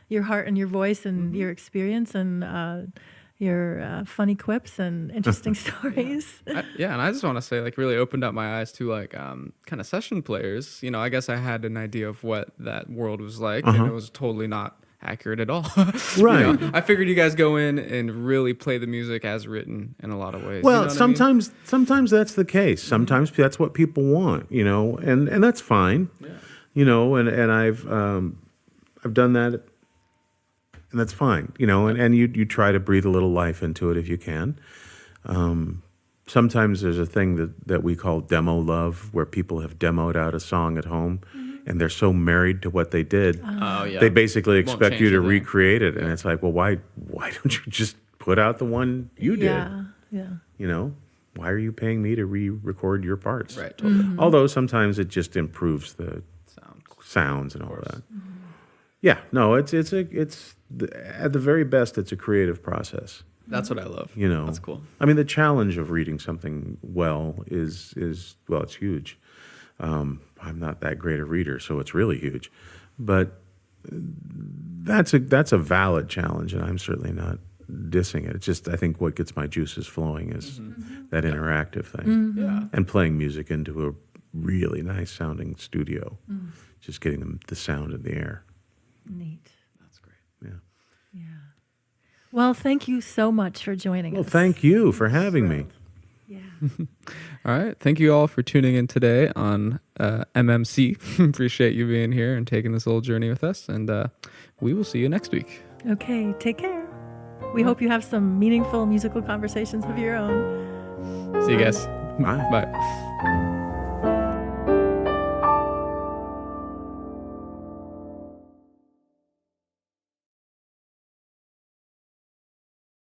your heart and your voice and your experience and your funny quips and interesting stories. And I just want to say, really opened up my eyes to kind of session players. I guess I had an idea of what that world was like, and it was totally not accurate at all. Right. I figured you guys go in and really play the music as written in a lot of ways. Well, You know what I mean? sometimes that's the case. Sometimes that's what people want, and that's fine. Yeah. And I've done that, and that's fine, and you try to breathe a little life into it if you can. Sometimes there's a thing that we call demo love, where people have demoed out a song at home, and they're so married to what they did, Oh, yeah. they basically Won't expect change you to a thing. recreate it, and it's like, well, why don't you just put out the one you did? Yeah. Why are you paying me to re-record your parts? Right, totally. Although sometimes it just improves the sounds and all that. Yeah, no, at the very best, it's a creative process. That's what I love. That's cool. I mean, the challenge of reading something well is it's huge. I'm not that great a reader, so it's really huge, but that's a valid challenge, and I'm certainly not dissing it. It's just, I think what gets my juices flowing is that interactive thing, Yeah. and playing music into a really nice sounding studio, just getting the sound in the air. Neat. That's great. Yeah. Yeah. Well, thank you so much for joining Well, us. thank you for having me. Yeah. All right. Thank you all for tuning in today on MMC. Appreciate you being here and taking this little journey with us. And we will see you next week. Okay. Take care. We hope you have some meaningful musical conversations of your own. See you guys. Bye. Bye.